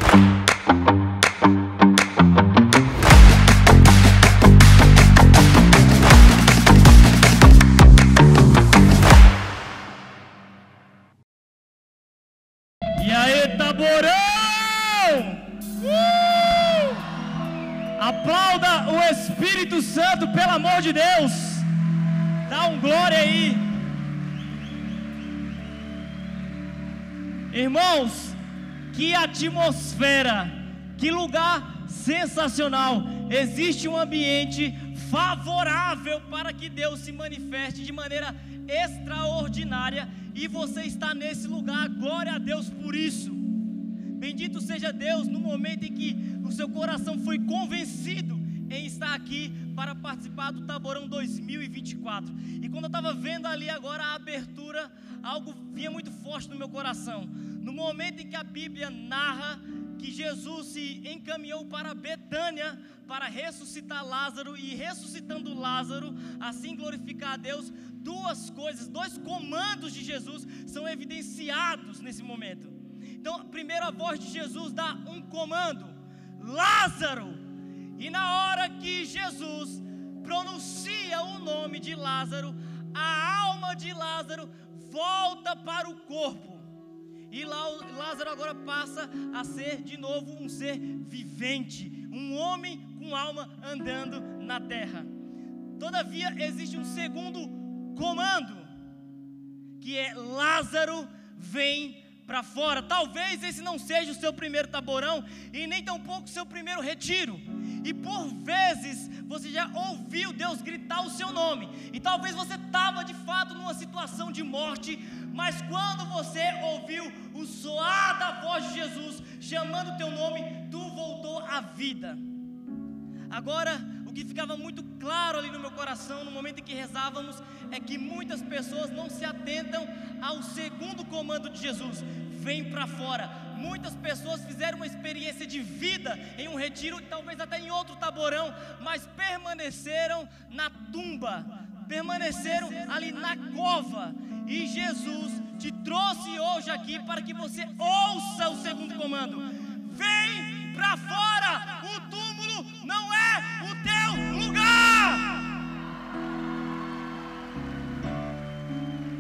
E aí, Taborão! Aplauda o Espírito Santo, pelo amor de Deus! Dá um glória aí! Irmãos, que atmosfera, que lugar sensacional! Existe um ambiente favorável para que Deus se manifeste de maneira extraordinária, e você está nesse lugar. Glória a Deus por isso. Bendito seja Deus no momento em que o seu coração foi convencido em estar aqui para participar do Taborão 2024. E quando eu estava vendo ali agora a abertura, algo vinha muito forte no meu coração. No momento em que a Bíblia narra que Jesus se encaminhou para Betânia para ressuscitar Lázaro, e ressuscitando Lázaro, assim glorificar a Deus, duas coisas, dois comandos de Jesus são evidenciados nesse momento. Então, primeiro a voz de Jesus dá um comando: Lázaro! E na hora que Jesus pronuncia o nome de Lázaro, a alma de Lázaro volta para o corpo. E Lázaro agora passa a ser de novo um ser vivente, um homem com alma andando na terra. Todavia existe um segundo comando, que é: Lázaro, vem para fora. Talvez esse não seja o seu primeiro taborão e nem tampouco o seu primeiro retiro. E por vezes você já ouviu Deus gritar o seu nome, e talvez você estava de fato numa situação de morte, mas quando você ouviu o soar da voz de Jesus chamando o teu nome, tu voltou à vida. Agora, o que ficava muito claro ali no meu coração no momento em que rezávamos é que muitas pessoas não se atentam ao segundo comando de Jesus: vem para fora. Muitas pessoas fizeram uma experiência de vida em um retiro, talvez até em outro taborão, mas permaneceram na tumba, permaneceram ali na cova. E Jesus te trouxe hoje aqui para que você ouça o segundo comando: vem para fora. O túmulo não é o teu lugar.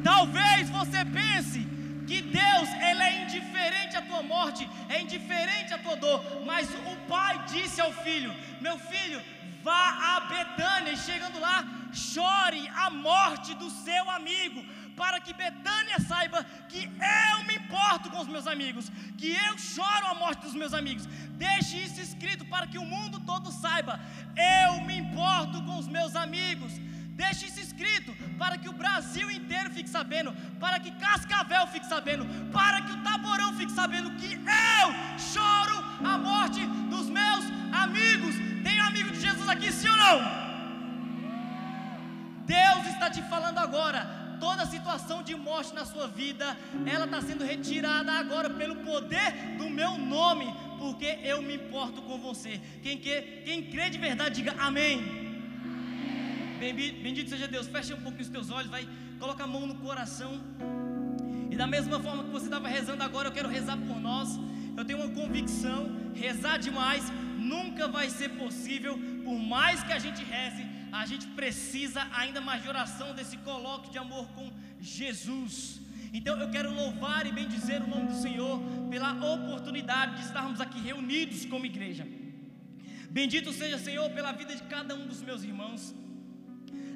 Talvez você pense que Deus, Ele é indiferente à tua morte, é indiferente à tua dor, mas o pai disse ao filho: meu filho, vá a Betânia, e chegando lá, chore a morte do seu amigo, para que Betânia saiba que eu me importo com os meus amigos, que eu choro a morte dos meus amigos. Deixe isso escrito para que o mundo todo saiba: eu me importo com os meus amigos. Deixe isso escrito para que o Brasil inteiro fique sabendo, para que Cascavel fique sabendo, para que o Taborão fique sabendo que eu choro a morte dos meus amigos. Tem amigo de Jesus aqui, sim ou não? Deus está te falando agora: toda situação de morte na sua vida, ela está sendo retirada agora pelo poder do meu nome, porque eu me importo com você. Quem crê de verdade, diga amém. Bendito seja Deus. Fecha um pouquinho os teus olhos, vai, coloca a mão no coração. E da mesma forma que você estava rezando agora, eu quero rezar por nós. Eu tenho uma convicção: rezar demais nunca vai ser possível. Por mais que a gente reze, a gente precisa ainda mais de oração, desse colóquio de amor com Jesus. Então eu quero louvar e bendizer o nome do Senhor pela oportunidade de estarmos aqui reunidos como igreja. Bendito seja, Senhor, pela vida de cada um dos meus irmãos,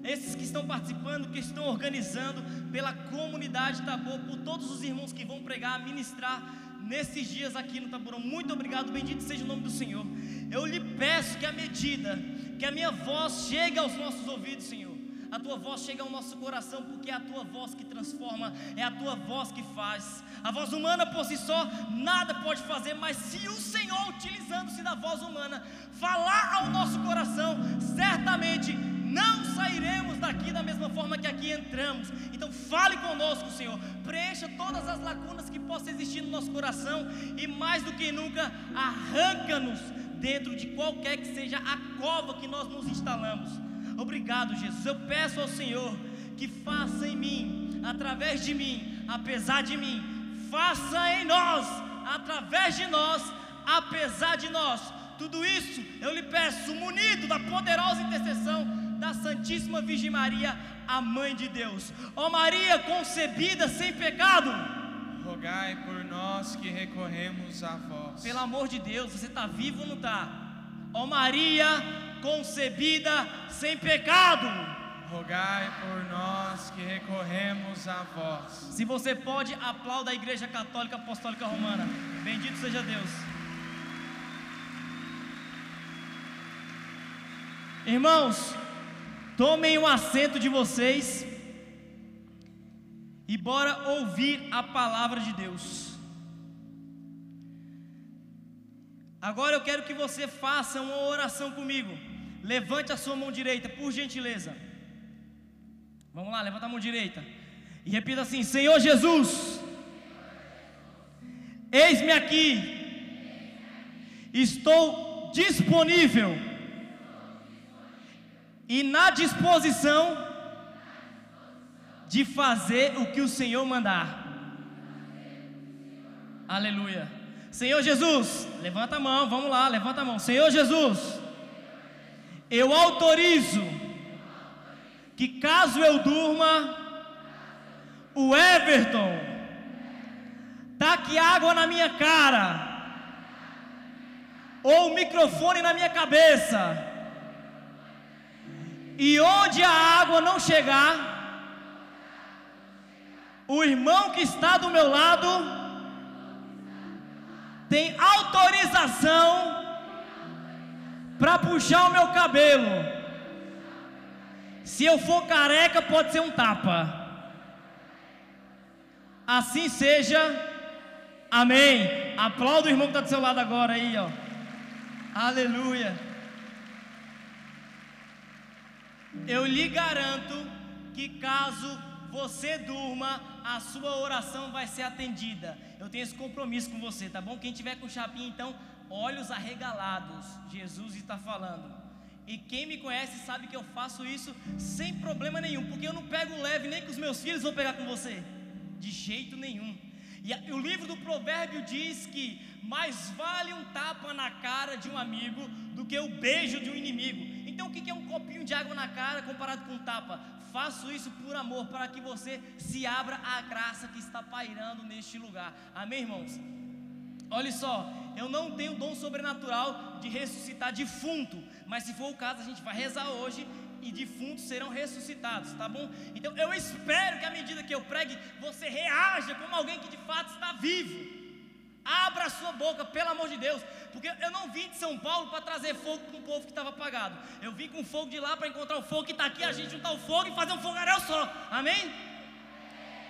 esses que estão participando, que estão organizando, pela comunidade Tabor, por todos os irmãos que vão pregar, ministrar nesses dias aqui no Taborão. Muito obrigado, bendito seja o nome do Senhor. Eu lhe peço que à medida que a minha voz chegue aos nossos ouvidos, Senhor, a tua voz chega ao nosso coração, porque é a tua voz que transforma, é a tua voz que faz. A voz humana por si só nada pode fazer, mas se o Senhor, utilizando-se da voz humana, falar ao nosso coração, certamente não sairemos daqui da mesma forma que aqui entramos. Então fale conosco, Senhor, preencha todas as lacunas que possam existir no nosso coração, e mais do que nunca, arranca-nos dentro de qualquer que seja a cova que nós nos instalamos. Obrigado, Jesus. Eu peço ao Senhor que faça em mim, através de mim, apesar de mim, faça em nós, através de nós, apesar de nós. Tudo isso eu lhe peço, munido da poderosa intercessão da Santíssima Virgem Maria, a Mãe de Deus. Ó Maria concebida sem pecado, rogai por nós que recorremos a vós. Pelo amor de Deus, você está vivo ou não está? Ó Maria concebida sem pecado, rogai por nós que recorremos a vós. Se você pode, aplauda a Igreja Católica Apostólica Romana. Bendito seja Deus. Irmãos, tomem o assento de vocês e bora ouvir a palavra de Deus. Agora eu quero que você faça uma oração comigo. Levante a sua mão direita, por gentileza. Vamos lá, levanta a mão direita e repita assim: Senhor Jesus, eis-me aqui, estou disponível e na disposição de fazer o que o Senhor mandar. Aleluia. Senhor Jesus, levanta a mão, vamos lá, levanta a mão. Senhor Jesus, eu autorizo que caso eu durma, o Everton taque água na minha cara, ou o microfone na minha cabeça, e onde a água não chegar, o irmão que está do meu lado tem autorização para puxar o meu cabelo. Se eu for careca, pode ser um tapa. Assim seja. Amém. Aplauda o irmão que está do seu lado agora aí, ó. Aleluia. Eu lhe garanto que caso você durma, a sua oração vai ser atendida. Eu tenho esse compromisso com você, tá bom? Quem tiver com chapinha, então, olhos arregalados. Jesus está falando. E quem me conhece sabe que eu faço isso sem problema nenhum, porque eu não pego leve nem com os meus filhos vou pegar com você, de jeito nenhum. E o livro do Provérbio diz que mais vale um tapa na cara de um amigo do que o beijo de um inimigo. Então o que é um copinho de água na cara comparado com um tapa? Faço isso por amor, para que você se abra à graça que está pairando neste lugar. Amém, irmãos? Olha só, eu não tenho dom sobrenatural de ressuscitar defunto, mas se for o caso, a gente vai rezar hoje e defuntos serão ressuscitados, tá bom? Então eu espero que à medida que eu pregue, você reaja como alguém que de fato está vivo. Abra a sua boca, pelo amor de Deus, porque eu não vim de São Paulo para trazer fogo para um povo que estava apagado. Eu vim com fogo de lá para encontrar o fogo que está aqui, a gente juntar o fogo e fazer um fogaréu só, amém?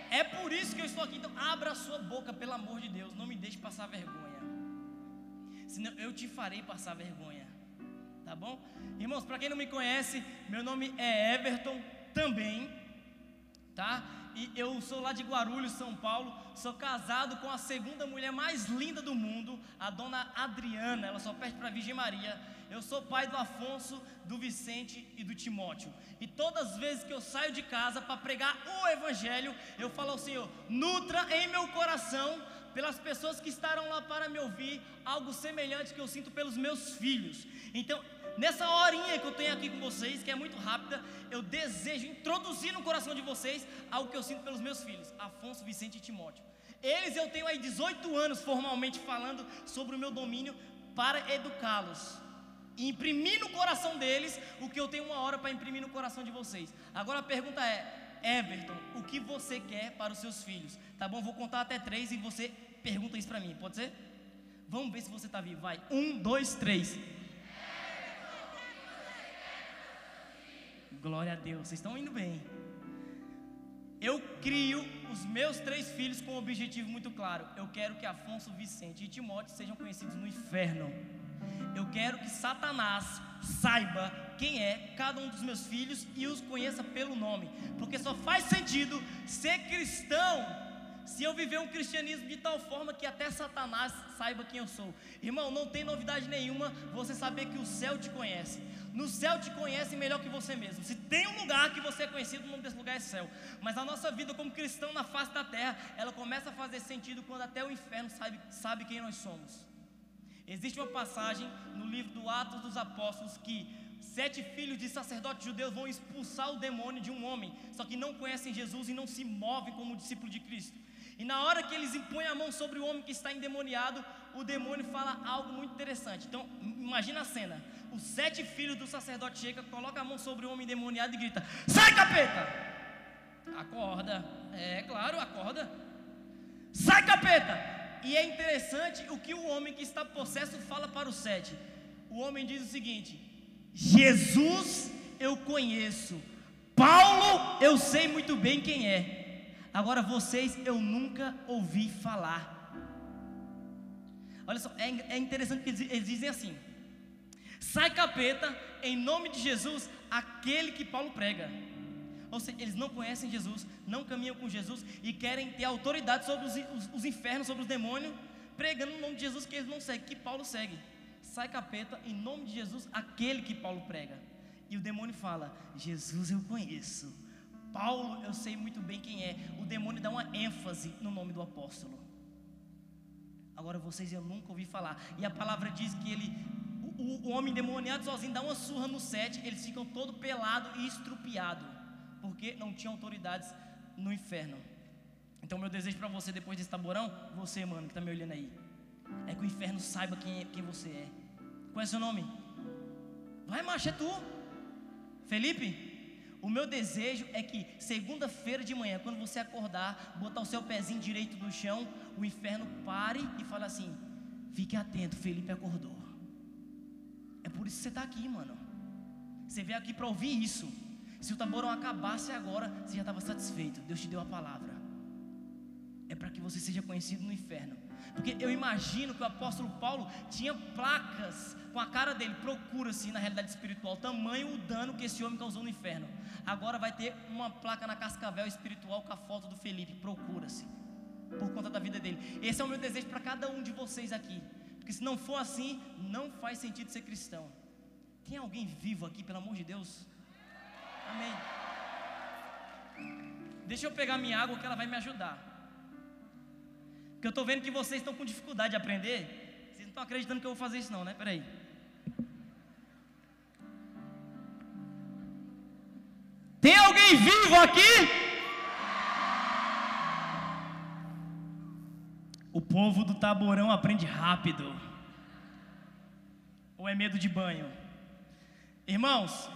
É por isso que eu estou aqui. Então abra a sua boca, pelo amor de Deus, não me deixe passar vergonha, senão eu te farei passar vergonha, tá bom? Irmãos, para quem não me conhece, meu nome é Everton também, tá? E eu sou lá de Guarulhos, São Paulo. Sou casado com a segunda mulher mais linda do mundo, a dona Adriana. Ela só perde para a Virgem Maria. Eu sou pai do Afonso, do Vicente e do Timóteo. E todas as vezes que eu saio de casa para pregar o Evangelho, eu falo ao Senhor: nutra em meu coração, pelas pessoas que estarão lá para me ouvir, algo semelhante que eu sinto pelos meus filhos. Então, nessa horinha que eu tenho aqui com vocês, que é muito rápida, eu desejo introduzir no coração de vocês algo que eu sinto pelos meus filhos, Afonso, Vicente e Timóteo. Eles eu tenho aí 18 anos formalmente falando sobre o meu domínio para educá-los e imprimir no coração deles o que eu tenho 1 hora para imprimir no coração de vocês. Agora a pergunta é: Everton, o que você quer para os seus filhos? Tá bom, vou contar até 3 e você pergunta isso para mim, pode ser? Vamos ver se você está vivo, vai, 1, 2, 3. Glória a Deus, vocês estão indo bem. Eu crio os meus 3 filhos com um objetivo muito claro. Eu quero que Afonso, Vicente e Timóteo sejam conhecidos no inferno. Eu quero que Satanás saiba quem é cada um dos meus filhos e os conheça pelo nome, porque só faz sentido ser cristão se eu viver um cristianismo de tal forma que até Satanás saiba quem eu sou. Irmão, não tem novidade nenhuma você saber que o céu te conhece. No céu te conhece melhor que você mesmo. Se tem um lugar que você é conhecido, o nome desse lugar é céu. Mas a nossa vida como cristão na face da terra, ela começa a fazer sentido quando até o inferno sabe quem nós somos. Existe uma passagem no livro do Atos dos Apóstolos que 7 filhos de sacerdotes judeus vão expulsar o demônio de um homem, só que não conhecem Jesus e não se movem como discípulo de Cristo. E na hora que eles impõem a mão sobre o homem que está endemoniado, o demônio fala algo muito interessante. Então, imagina a cena: os 7 filhos do sacerdote chegam, colocam a mão sobre o homem endemoniado e grita: sai, capeta! Acorda, claro, acorda. Sai, capeta! E é interessante o que o homem que está possesso fala para os 7. O homem diz o seguinte: Jesus eu conheço, Paulo eu sei muito bem quem é, agora vocês eu nunca ouvi falar. Olha só, é interessante que eles dizem assim: sai, capeta, em nome de Jesus, aquele que Paulo prega. Ou seja, eles não conhecem Jesus, não caminham com Jesus e querem ter autoridade sobre os infernos, sobre os demônios, pregando no nome de Jesus que eles não seguem, que Paulo segue. Sai, capeta, em nome de Jesus, aquele que Paulo prega. E o demônio fala: Jesus eu conheço, Paulo eu sei muito bem quem é. O demônio dá uma ênfase no nome do apóstolo. Agora vocês eu nunca ouvi falar. E a palavra diz que o homem endemoniado sozinho dá uma surra no 7, eles ficam todo pelado e estrupiado, porque não tinha autoridades no inferno. Então meu desejo para você depois desse taborão, você, mano, que está me olhando aí, é que o inferno saiba quem você é. Qual é seu nome? Vai, macho, é tu, Felipe. O meu desejo é que segunda-feira de manhã, quando você acordar, botar o seu pezinho direito no chão, o inferno pare e fale assim: fique atento, Felipe acordou. É por isso que você está aqui, mano. Você veio aqui para ouvir isso. Se o taborão acabasse agora, você já estava satisfeito. Deus te deu a palavra. É para que você seja conhecido no inferno. Porque eu imagino que o apóstolo Paulo tinha placas com a cara dele: procura-se na realidade espiritual, tamanho o dano que esse homem causou no inferno. Agora vai ter uma placa na cascavel espiritual com a foto do Felipe: procura-se, por conta da vida dele. Esse é o meu desejo para cada um de vocês aqui. Porque se não for assim, não faz sentido ser cristão. Tem alguém vivo aqui, pelo amor de Deus? Amém. Deixa eu pegar minha água que ela vai me ajudar. Porque eu estou vendo que vocês estão com dificuldade de aprender. Vocês não estão acreditando que eu vou fazer isso não, né? Peraí. Tem alguém vivo aqui? O povo do taborão aprende rápido. Ou é medo de banho? Irmãos,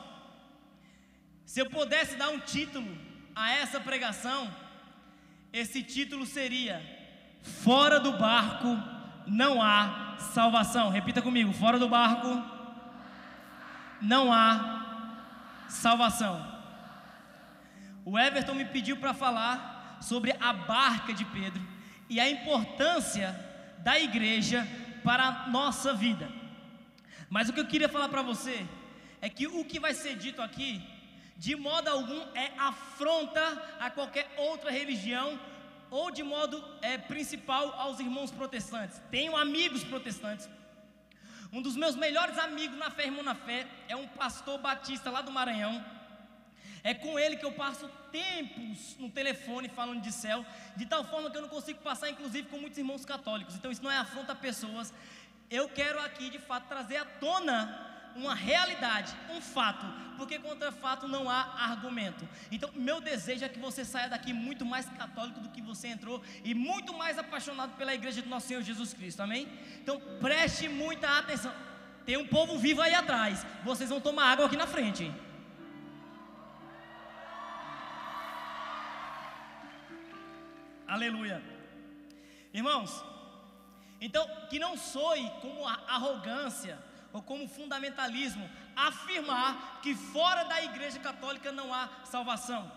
se eu pudesse dar um título a essa pregação, esse título seria: fora do barco não há salvação. Repita comigo: fora do barco não há salvação. O Everton me pediu para falar sobre a barca de Pedro e a importância da igreja para a nossa vida. Mas o que eu queria falar para você é que o que vai ser dito aqui, de modo algum, é afronta a qualquer outra religião, ou de modo principal aos irmãos protestantes. Tenho amigos protestantes. Um dos meus melhores amigos na fé, irmão na fé, é um pastor batista lá do Maranhão. É com ele que eu passo tempos no telefone falando de céu, de tal forma que eu não consigo passar, inclusive, com muitos irmãos católicos. Então isso não é afronta a pessoas. Eu quero aqui, de fato, trazer à tona uma realidade, um fato, porque contra fato não há argumento. Então meu desejo é que você saia daqui muito mais católico do que você entrou, e muito mais apaixonado pela igreja do nosso Senhor Jesus Cristo, amém? Então preste muita atenção. Tem um povo vivo aí atrás, vocês vão tomar água aqui na frente. Aleluia. Irmãos, então que não soe como arrogância ou como fundamentalismo afirmar que fora da igreja católica não há salvação.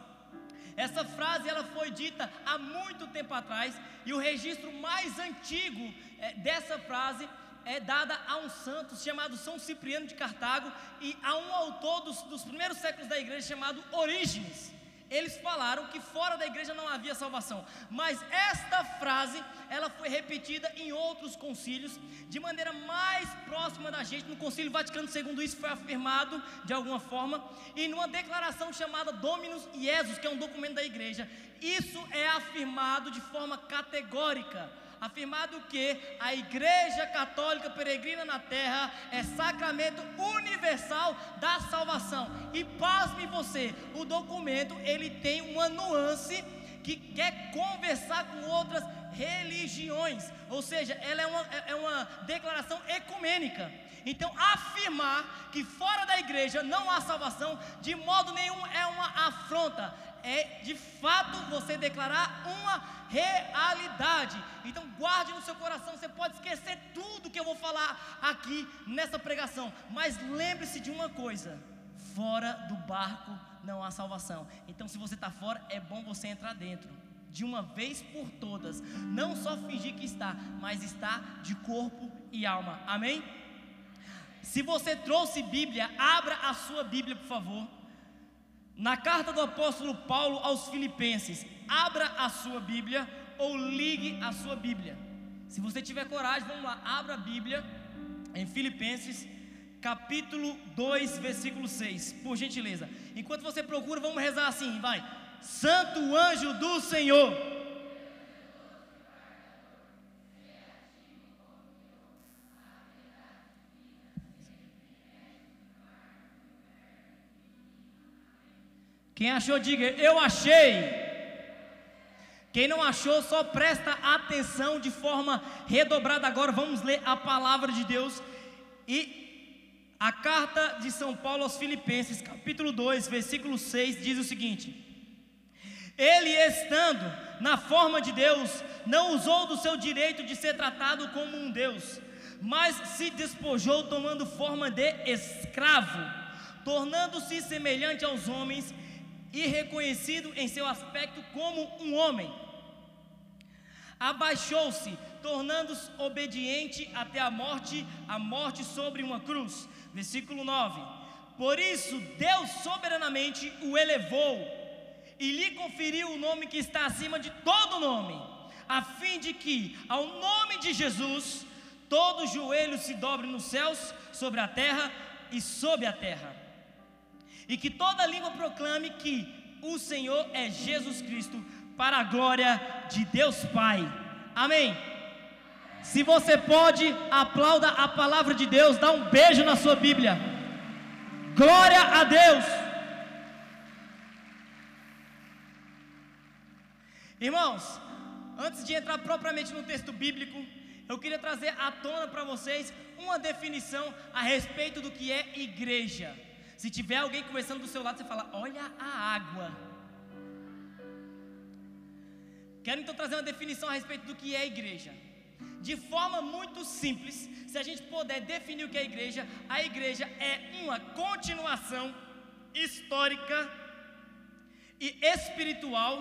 Essa frase ela foi dita há muito tempo atrás, e o registro mais antigo dessa frase é dada a um santo chamado São Cipriano de Cartago e a um autor dos primeiros séculos da igreja chamado Orígenes. Eles falaram que fora da igreja não havia salvação, mas esta frase ela foi repetida em outros concílios de maneira mais próxima da gente. No Concílio Vaticano II isso foi afirmado de alguma forma, e numa declaração chamada Dominus Iesus, que é um documento da igreja, isso é afirmado de forma categórica. afirmado que a Igreja Católica Peregrina na Terra é sacramento universal da salvação. E pasme você, o documento ele tem uma nuance que quer conversar com outras religiões, ou seja, ela é uma declaração ecumênica. Então, afirmar que fora da igreja não há salvação, de modo nenhum é uma afronta, é de fato você declarar uma realidade. Então, guarde no seu coração, você pode esquecer tudo que eu vou falar aqui nessa pregação, mas lembre-se de uma coisa: fora do barco não há salvação. Então, se você está fora, é bom você entrar dentro, de uma vez por todas, não só fingir que está, mas está de corpo e alma, amém? Se você trouxe Bíblia, abra a sua Bíblia, por favor, na carta do apóstolo Paulo aos Filipenses. Abra a sua Bíblia ou ligue a sua Bíblia. Se você tiver coragem, vamos lá, abra a Bíblia em Filipenses capítulo 2, versículo 6, por gentileza. Enquanto você procura, vamos rezar assim, vai: Santo anjo do Senhor, quem achou diga eu achei. Quem não achou só presta atenção de forma redobrada. Agora vamos ler a palavra de Deus. E a carta de São Paulo aos Filipenses, capítulo 2, versículo 6, diz o seguinte: ele, estando na forma de Deus, não usou do seu direito de ser tratado como um Deus, mas se despojou, tomando forma de escravo, tornando-se semelhante aos homens, e reconhecido em seu aspecto como um homem, abaixou-se, tornando-se obediente até a morte sobre uma cruz. Versículo 9: por isso Deus soberanamente o elevou e lhe conferiu o nome que está acima de todo nome, a fim de que ao nome de Jesus todo joelho se dobre nos céus, sobre a terra e sob a terra, e que toda língua proclame que o Senhor é Jesus Cristo, para a glória de Deus Pai. Amém? Se você pode, aplauda a palavra de Deus, dá um beijo na sua Bíblia. Glória a Deus. Irmãos, antes de entrar propriamente no texto bíblico, eu queria trazer à tona para vocês uma definição a respeito do que é igreja. Se tiver alguém conversando do seu lado, você fala: olha a água. Quero então trazer uma definição a respeito do que é igreja. De forma muito simples, se a gente puder definir o que é a igreja é uma continuação histórica e espiritual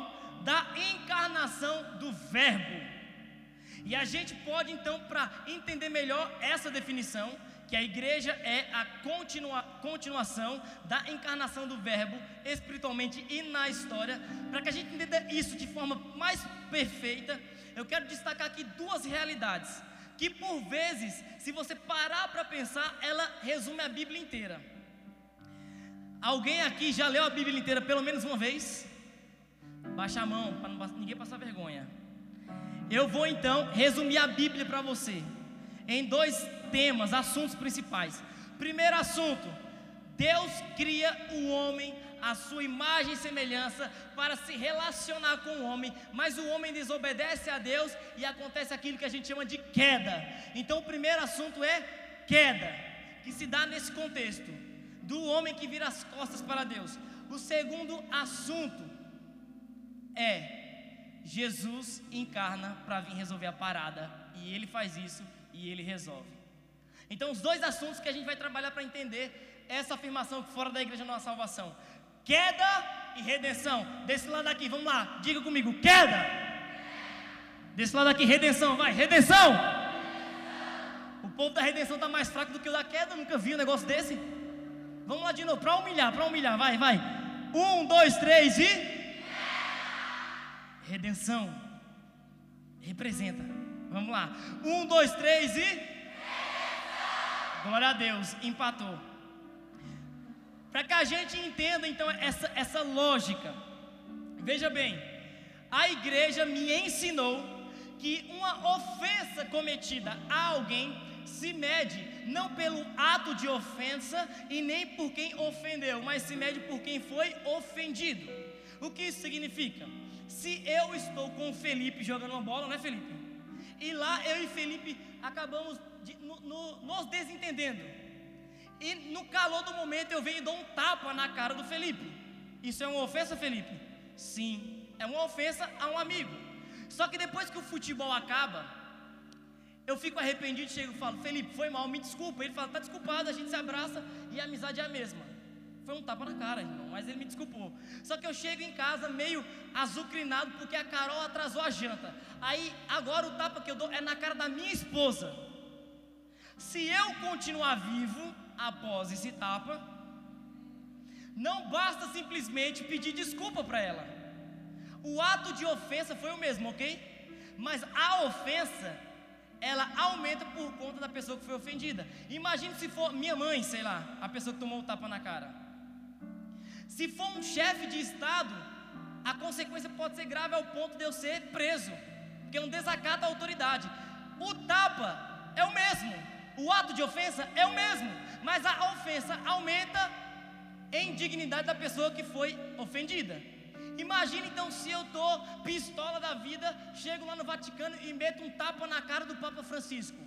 da encarnação do Verbo. E a gente pode então, para entender melhor essa definição, que a igreja é a continuação da encarnação do Verbo espiritualmente e na história. Para que a gente entenda isso de forma mais perfeita, eu quero destacar aqui duas realidades que, por vezes, se você parar para pensar, ela resume a Bíblia inteira. Alguém aqui já leu a Bíblia inteira pelo menos uma vez? Baixa a mão para ninguém passar vergonha. Eu vou então resumir a Bíblia para você em dois temas, assuntos principais. Primeiro assunto: Deus cria o homem à sua imagem e semelhança para se relacionar com o homem, mas o homem desobedece a Deus e acontece aquilo que a gente chama de queda. Então o primeiro assunto é queda, que se dá nesse contexto do homem que vira as costas para Deus. O segundo assunto é Jesus encarna para vir resolver a parada, e ele faz isso e ele resolve. Então os dois assuntos que a gente vai trabalhar para entender essa afirmação que fora da igreja não há salvação: queda e redenção. Desse lado aqui, vamos lá, diga comigo: queda. Desse lado aqui, redenção, vai, redenção. O povo da redenção está mais fraco do que o da queda, nunca vi um negócio desse. Vamos lá de novo, para humilhar, vai. 1, 2, 3 e... redenção. Representa. Vamos lá. 1, 2, 3 e... redenção. Glória a Deus, empatou. Para que a gente entenda então essa lógica, veja bem, a igreja me ensinou que uma ofensa cometida a alguém se mede não pelo ato de ofensa e nem por quem ofendeu, mas se mede por quem foi ofendido. O que isso significa? Se eu estou com o Felipe jogando uma bola, não é, Felipe? E lá eu e Felipe acabamos nos desentendendo. E no calor do momento eu venho e dou um tapa na cara do Felipe. Isso é uma ofensa, Felipe? Sim, é uma ofensa a um amigo. Só que depois que o futebol acaba, eu fico arrependido, chego e falo: Felipe, foi mal, me desculpa. Ele fala: tá desculpado, a gente se abraça e a amizade é a mesma. Foi um tapa na cara, irmão, mas ele me desculpou. Só que eu chego em casa meio azucrinado porque a Carol atrasou a janta. Aí agora o tapa que eu dou é na cara da minha esposa. Se eu continuar vivo após esse tapa, não basta simplesmente pedir desculpa para ela. O ato de ofensa foi o mesmo, ok? Mas a ofensa, ela aumenta por conta da pessoa que foi ofendida. Imagine se for minha mãe, sei lá, a pessoa que tomou o tapa na cara. Se for um chefe de estado, a consequência pode ser grave ao ponto de eu ser preso, porque é um desacato à autoridade. O tapa é o mesmo, o ato de ofensa é o mesmo, mas a ofensa aumenta em dignidade da pessoa que foi ofendida. Imagina então se eu estou pistola da vida, chego lá no Vaticano e meto um tapa na cara do Papa Francisco.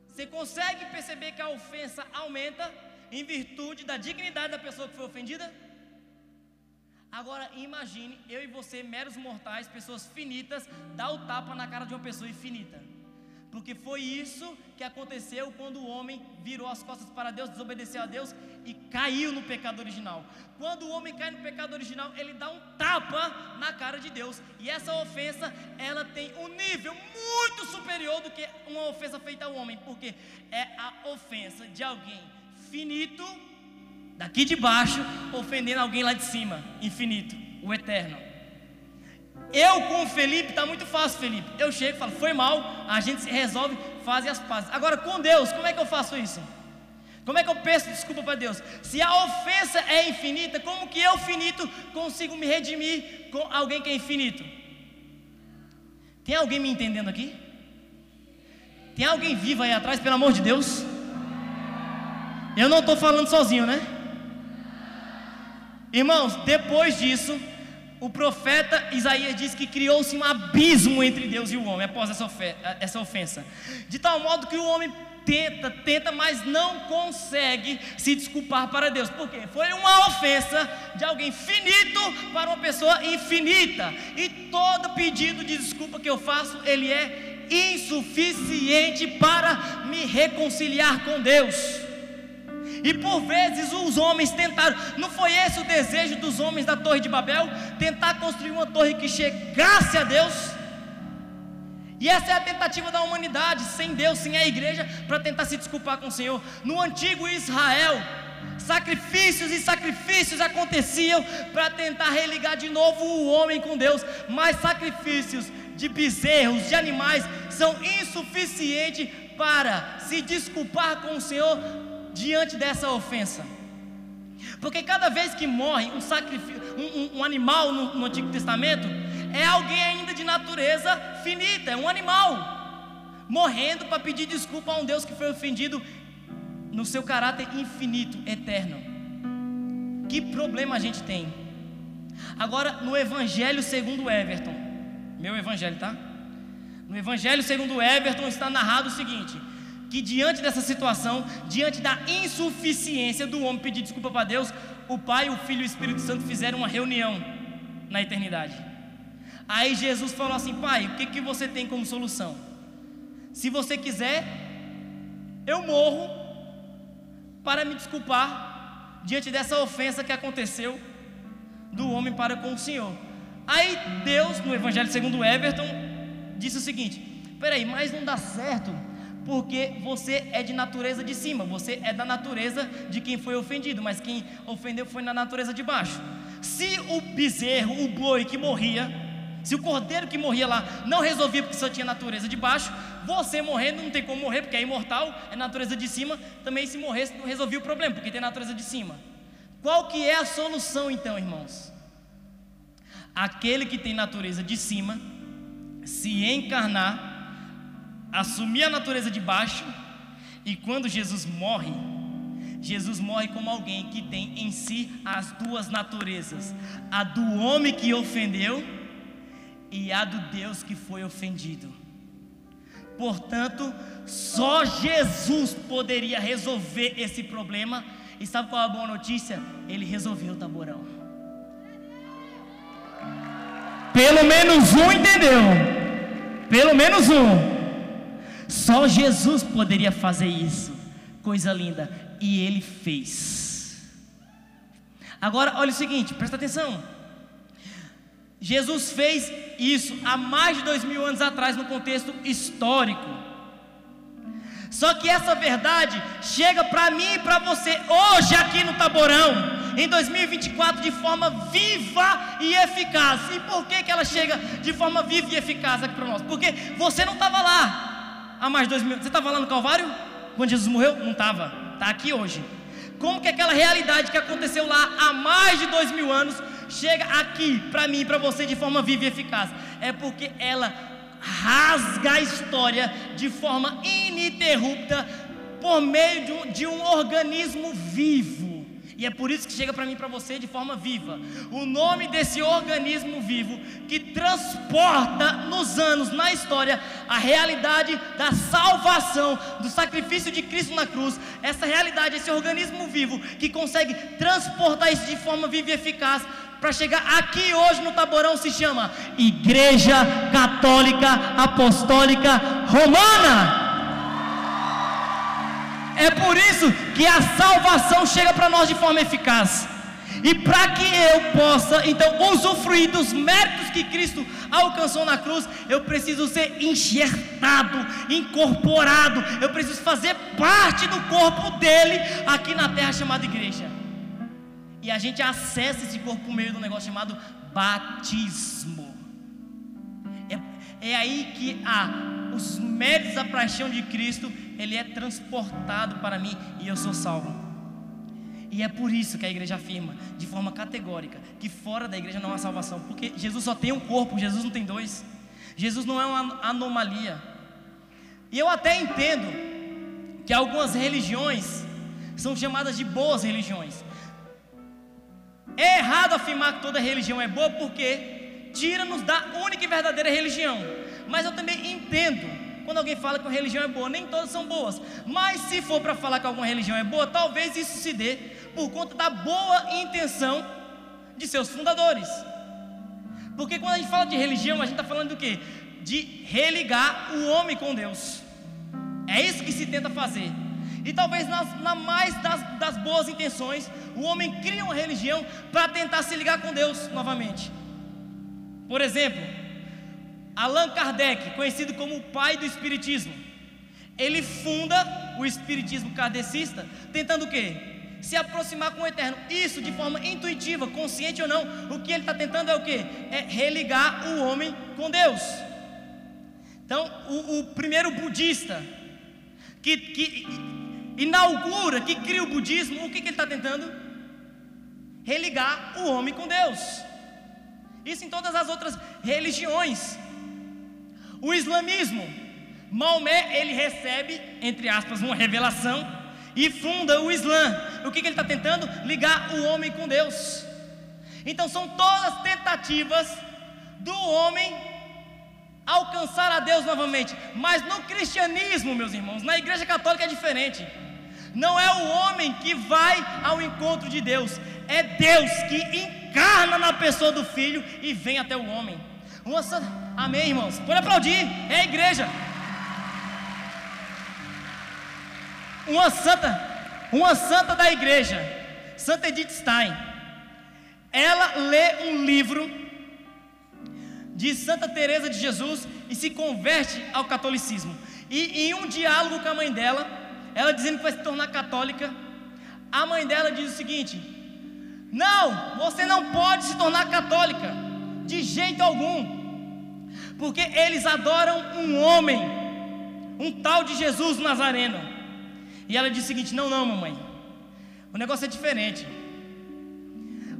Você consegue perceber que a ofensa aumenta em virtude da dignidade da pessoa que foi ofendida? Agora imagine eu e você, meros mortais, pessoas finitas, dar o tapa na cara de uma pessoa infinita. Porque foi isso que aconteceu quando o homem virou as costas para Deus, desobedeceu a Deus e caiu no pecado original. Quando o homem cai no pecado original, ele dá um tapa na cara de Deus. E essa ofensa, ela tem um nível muito superior do que uma ofensa feita ao homem. Porque é a ofensa de alguém finito, daqui de baixo, ofendendo alguém lá de cima, infinito, o eterno. Eu com o Felipe, está muito fácil, Felipe. Eu chego e falo: foi mal, a gente se resolve, faz as pazes. Agora com Deus, como é que eu faço isso? Como é que eu peço desculpa para Deus? Se a ofensa é infinita, como que eu, finito, consigo me redimir com alguém que é infinito? Tem alguém me entendendo aqui? Tem alguém vivo aí atrás, pelo amor de Deus? Eu não estou falando sozinho, né? Irmãos, depois disso, o profeta Isaías diz que criou-se um abismo entre Deus e o homem após essa ofensa, de tal modo que o homem tenta, mas não consegue se desculpar para Deus. Por quê? Foi uma ofensa de alguém finito para uma pessoa infinita, e todo pedido de desculpa que eu faço, ele é insuficiente para me reconciliar com Deus. E por vezes os homens tentaram, não foi esse o desejo dos homens da Torre de Babel? Tentar construir uma torre que chegasse a Deus. E essa é a tentativa da humanidade, sem Deus, sem a igreja, para tentar se desculpar com o Senhor. No antigo Israel, sacrifícios e sacrifícios aconteciam para tentar religar de novo o homem com Deus. Mas sacrifícios de bezerros, de animais, são insuficientes para se desculpar com o Senhor diante dessa ofensa. Porque cada vez que morre um animal no Antigo Testamento, é alguém ainda de natureza finita, é um animal morrendo para pedir desculpa a um Deus que foi ofendido no seu caráter infinito, eterno. Que problema a gente tem? Agora, no Evangelho segundo Everton, meu evangelho, tá? No Evangelho segundo Everton está narrado o seguinte: que diante dessa situação, diante da insuficiência do homem pedir desculpa para Deus, o Pai, o Filho e o Espírito Santo fizeram uma reunião na eternidade. Aí Jesus falou assim: Pai, o que você tem como solução? Se você quiser, eu morro para me desculpar diante dessa ofensa que aconteceu do homem para com o Senhor. Aí Deus, no Evangelho segundo Everton, disse o seguinte: peraí, mas não dá certo, porque você é de natureza de cima, você é da natureza de quem foi ofendido, mas quem ofendeu foi na natureza de baixo. Se o bezerro, o boi que morria, se o cordeiro que morria lá não resolvia porque só tinha natureza de baixo, você morrendo não tem como morrer porque é imortal, é natureza de cima, também se morresse não resolvia o problema, porque tem natureza de cima. Qual que é a solução então, irmãos? Aquele que tem natureza de cima se encarnar, assumir a natureza de baixo, e quando Jesus morre como alguém que tem em si as duas naturezas, a do homem que ofendeu e a do Deus que foi ofendido. Portanto, só Jesus poderia resolver esse problema. E sabe qual é a boa notícia? Ele resolveu o Taborão. Pelo menos um entendeu. Pelo menos um. Só Jesus poderia fazer isso. Coisa linda. E Ele fez. Agora olha o seguinte, presta atenção. Jesus fez isso há mais de 2000 anos atrás, no contexto histórico. Só que essa verdade chega para mim e para você hoje aqui no Taborão, em 2024, de forma viva e eficaz. E por que ela chega de forma viva e eficaz aqui para nós? Porque você não estava lá há mais de 2000 anos. Você estava lá no Calvário quando Jesus morreu? Não estava. Está aqui hoje. Como que aquela realidade que aconteceu lá há mais de 2000 anos chega aqui para mim e para você de forma viva e eficaz? É porque ela rasga a história de forma ininterrupta por meio de um organismo vivo. E é por isso que chega para mim e para você de forma viva. O nome desse organismo vivo que transporta nos anos, na história, a realidade da salvação, do sacrifício de Cristo na cruz. Essa realidade, esse organismo vivo que consegue transportar isso de forma viva e eficaz para chegar aqui hoje no Taborão, se chama Igreja Católica Apostólica Romana. É por isso que a salvação chega para nós de forma eficaz. E para que eu possa então usufruir dos méritos que Cristo alcançou na cruz, eu preciso ser enxertado, incorporado. Eu preciso fazer parte do corpo dele aqui na terra, chamada igreja. E a gente acessa esse corpo por meio de um negócio chamado batismo. É aí que os méritos da paixão de Cristo, ele é transportado para mim e eu sou salvo. E é por isso que a igreja afirma de forma categórica que fora da igreja não há salvação, porque Jesus só tem um corpo, Jesus não tem dois. Jesus não é uma anomalia. E eu até entendo que algumas religiões são chamadas de boas religiões. É errado afirmar que toda religião é boa, porque tira-nos da única e verdadeira religião. Mas eu também entendo quando alguém fala que uma religião é boa. Nem todas são boas, mas se for para falar que alguma religião é boa, talvez isso se dê por conta da boa intenção de seus fundadores. Porque quando a gente fala de religião, a gente está falando do quê? De religar o homem com Deus. É isso que se tenta fazer. E talvez na mais das boas intenções, o homem cria uma religião para tentar se ligar com Deus novamente. Por exemplo, Allan Kardec, conhecido como o pai do espiritismo, ele funda o espiritismo kardecista, tentando o quê? Se aproximar com o eterno. Isso de forma intuitiva, consciente ou não. O que ele está tentando é o quê? É religar o homem com Deus. Então, o primeiro budista que inaugura, que cria o budismo, o que ele está tentando? Religar o homem com Deus. Isso em todas as outras religiões. O islamismo, Maomé, ele recebe, entre aspas, uma revelação e funda o Islã. O que ele está tentando? Ligar o homem com Deus. Então são todas tentativas do homem alcançar a Deus novamente. Mas no cristianismo, meus irmãos, na igreja católica é diferente. Não é o homem que vai ao encontro de Deus, é Deus que encarna na pessoa do Filho e vem até o homem. Amém, irmãos? Pode aplaudir, é a igreja. Uma santa da igreja, Santa Edith Stein, ela lê um livro de Santa Teresa de Jesus e se converte ao catolicismo. E em um diálogo com a mãe dela, ela dizendo que vai se tornar católica, a mãe dela diz o seguinte: não, você não pode se tornar católica de jeito algum, porque eles adoram um homem, um tal de Jesus Nazareno. E ela diz o seguinte: não, mamãe, o negócio é diferente.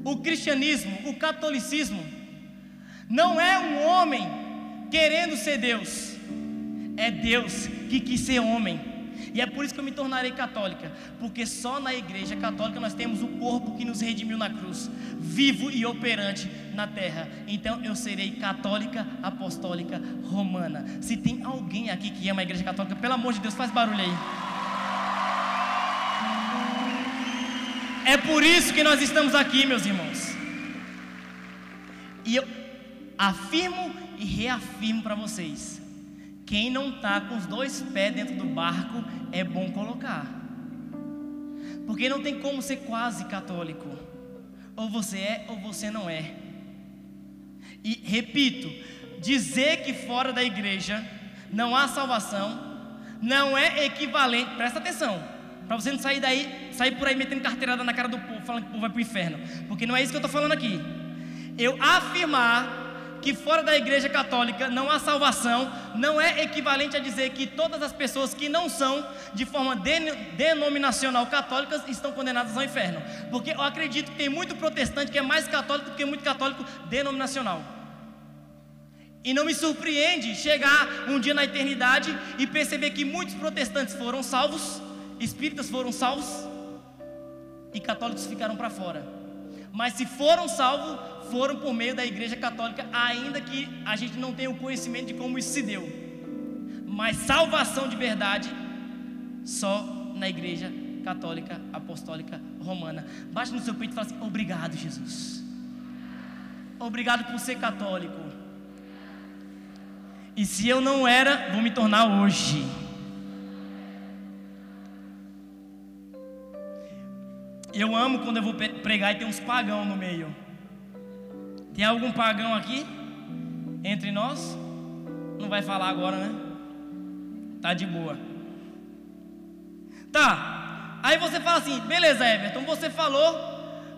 O cristianismo, o catolicismo, não é um homem querendo ser Deus. É Deus que quis ser homem. E é por isso que eu me tornarei católica, porque só na igreja católica nós temos o corpo que nos redimiu na cruz, vivo e operante na terra. Então eu serei católica, apostólica, romana. Se tem alguém aqui que ama a igreja católica, pelo amor de Deus, faz barulho aí. É por isso que nós estamos aqui, meus irmãos. E eu afirmo e reafirmo para vocês: quem não está com os 2 pés dentro do barco, é bom colocar. Porque não tem como ser quase católico. Ou você é, ou você não é. E repito, dizer que fora da igreja não há salvação não é equivalente, presta atenção, para você não sair por aí metendo carteirada na cara do povo, falando que o povo vai para o inferno. Porque não é isso que eu estou falando aqui. Eu afirmar que fora da igreja católica não há salvação não é equivalente a dizer que todas as pessoas que não são de forma denominacional católicas estão condenadas ao inferno. Porque eu acredito que tem muito protestante que é mais católico do que muito católico denominacional. E não me surpreende chegar um dia na eternidade e perceber que muitos protestantes foram salvos, espíritas foram salvos e católicos ficaram para fora. Mas se foram salvos, foram por meio da igreja católica, ainda que a gente não tenha o conhecimento de como isso se deu. Mas salvação de verdade, só na igreja católica, apostólica, romana. Baixe no seu peito e fala assim: obrigado, Jesus. Obrigado por ser católico. E se eu não era, vou me tornar hoje. Eu amo quando eu vou pregar e tem uns pagãos no meio. Tem algum pagão aqui entre nós? Não vai falar agora, né? Tá de boa. Tá. Aí você fala assim: beleza, Everton, você falou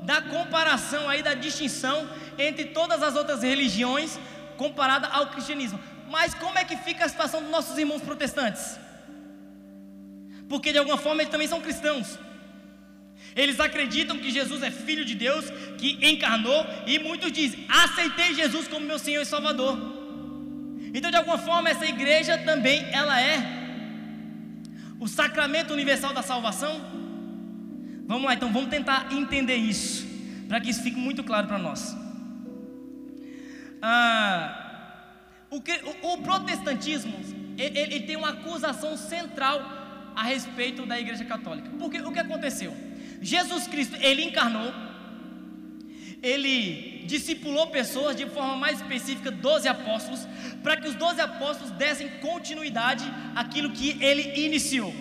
da comparação aí, da distinção entre todas as outras religiões comparada ao cristianismo. Mas como é que fica a situação dos nossos irmãos protestantes? Porque de alguma forma eles também são cristãos. Eles acreditam que Jesus é Filho de Deus, que encarnou, e muitos dizem: aceitei Jesus como meu Senhor e Salvador. Então de alguma forma essa igreja também, ela é o sacramento universal da salvação. Vamos lá, então vamos tentar entender isso, para que isso fique muito claro para nós. O protestantismo, ele tem uma acusação central a respeito da igreja católica. Porque o que aconteceu? Jesus Cristo, ele encarnou, ele discipulou pessoas, de forma mais específica 12 apóstolos, para que os 12 apóstolos dessem continuidade àquilo que ele iniciou.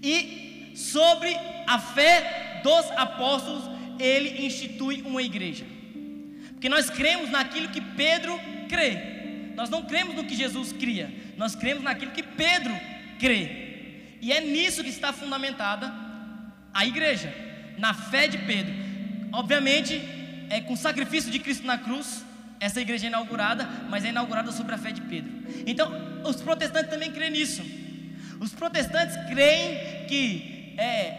E sobre a fé dos apóstolos, ele institui uma igreja. Porque nós cremos naquilo que Pedro crê. Nós não cremos no que Jesus cria, nós cremos naquilo que Pedro crê. E é nisso que está fundamentada a igreja, na fé de Pedro. Obviamente, com o sacrifício de Cristo na cruz, essa igreja é inaugurada, mas é inaugurada sobre a fé de Pedro. Então, os protestantes também creem nisso. Os protestantes creem que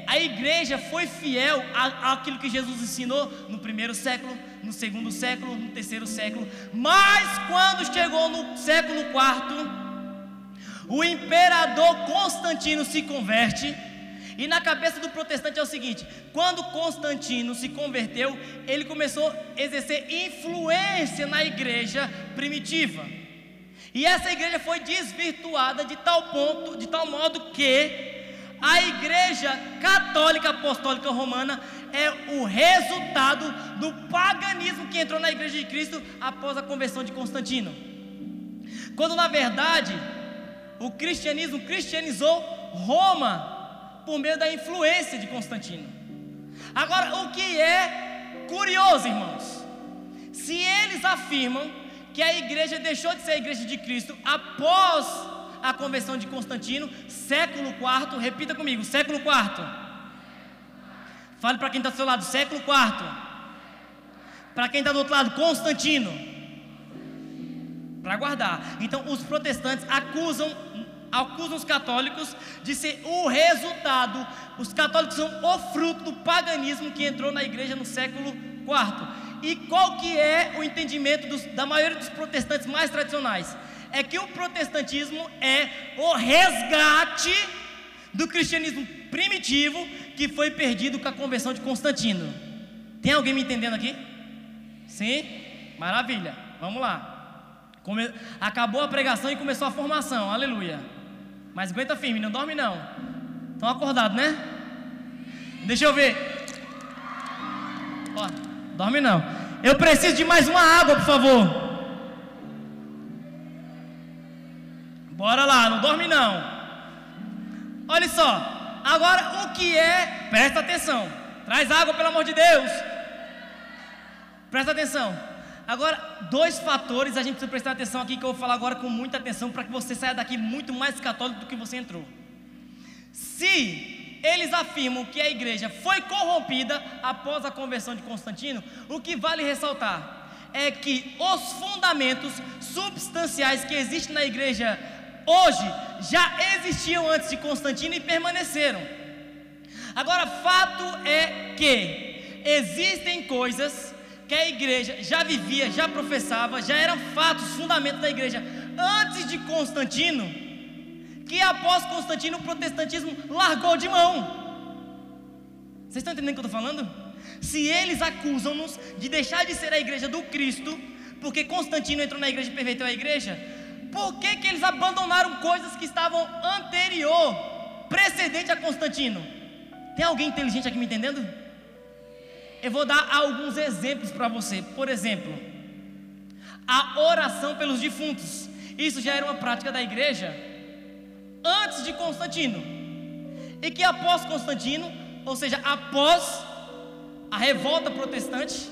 a igreja foi fiel àquilo que Jesus ensinou no primeiro século, no segundo século, no terceiro século. Mas quando chegou no século IV, o imperador Constantino se converte. E na cabeça do protestante é o seguinte: quando Constantino se converteu, ele começou a exercer influência na igreja primitiva. E essa igreja foi desvirtuada de tal modo que a igreja católica apostólica romana é o resultado do paganismo que entrou na igreja de Cristo após a conversão de Constantino. Quando na verdade o cristianismo cristianizou Roma por meio da influência de Constantino. Agora, o que é curioso, irmãos, se eles afirmam que a igreja deixou de ser a igreja de Cristo após a conversão de Constantino, século IV, repita comigo, século IV. Fale para quem está do seu lado, século IV. Para quem está do outro lado, Constantino. Para guardar. Então os protestantes acusam os católicos de ser o resultado. Os católicos são o fruto do paganismo que entrou na igreja no século IV. E qual que é o entendimento da maioria dos protestantes mais tradicionais? É que o protestantismo é o resgate do cristianismo primitivo que foi perdido com a conversão de Constantino. Tem alguém me entendendo aqui? Sim? Maravilha, vamos lá. Acabou a pregação e começou a formação, aleluia. Mas aguenta firme, não dorme não. Estão acordados, né? Deixa eu ver. Ó, dorme não. Eu preciso de mais uma água, por favor. Bora lá, não dorme não. Olha só. Agora o que é? Presta atenção. Traz água, pelo amor de Deus. Presta atenção. Agora, 2 fatores a gente precisa prestar atenção aqui, que eu vou falar agora com muita atenção, para que você saia daqui muito mais católico do que você entrou. Se eles afirmam que a igreja foi corrompida após a conversão de Constantino, o que vale ressaltar é que os fundamentos substanciais que existem na igreja hoje já existiam antes de Constantino e permaneceram. Agora, fato é que existem coisas que a igreja já vivia, já professava, já eram fatos, fundamentos da igreja antes de Constantino, que após Constantino o protestantismo largou de mão. Vocês estão entendendo o que eu estou falando? Se eles acusam-nos de deixar de ser a igreja do Cristo, porque Constantino entrou na igreja e perverteu a igreja, por que eles abandonaram coisas que estavam precedente a Constantino? Tem alguém inteligente aqui me entendendo? Eu vou dar alguns exemplos para você. Por exemplo, a oração pelos defuntos. Isso já era uma prática da igreja antes de Constantino, e que após Constantino, ou seja, após a revolta protestante,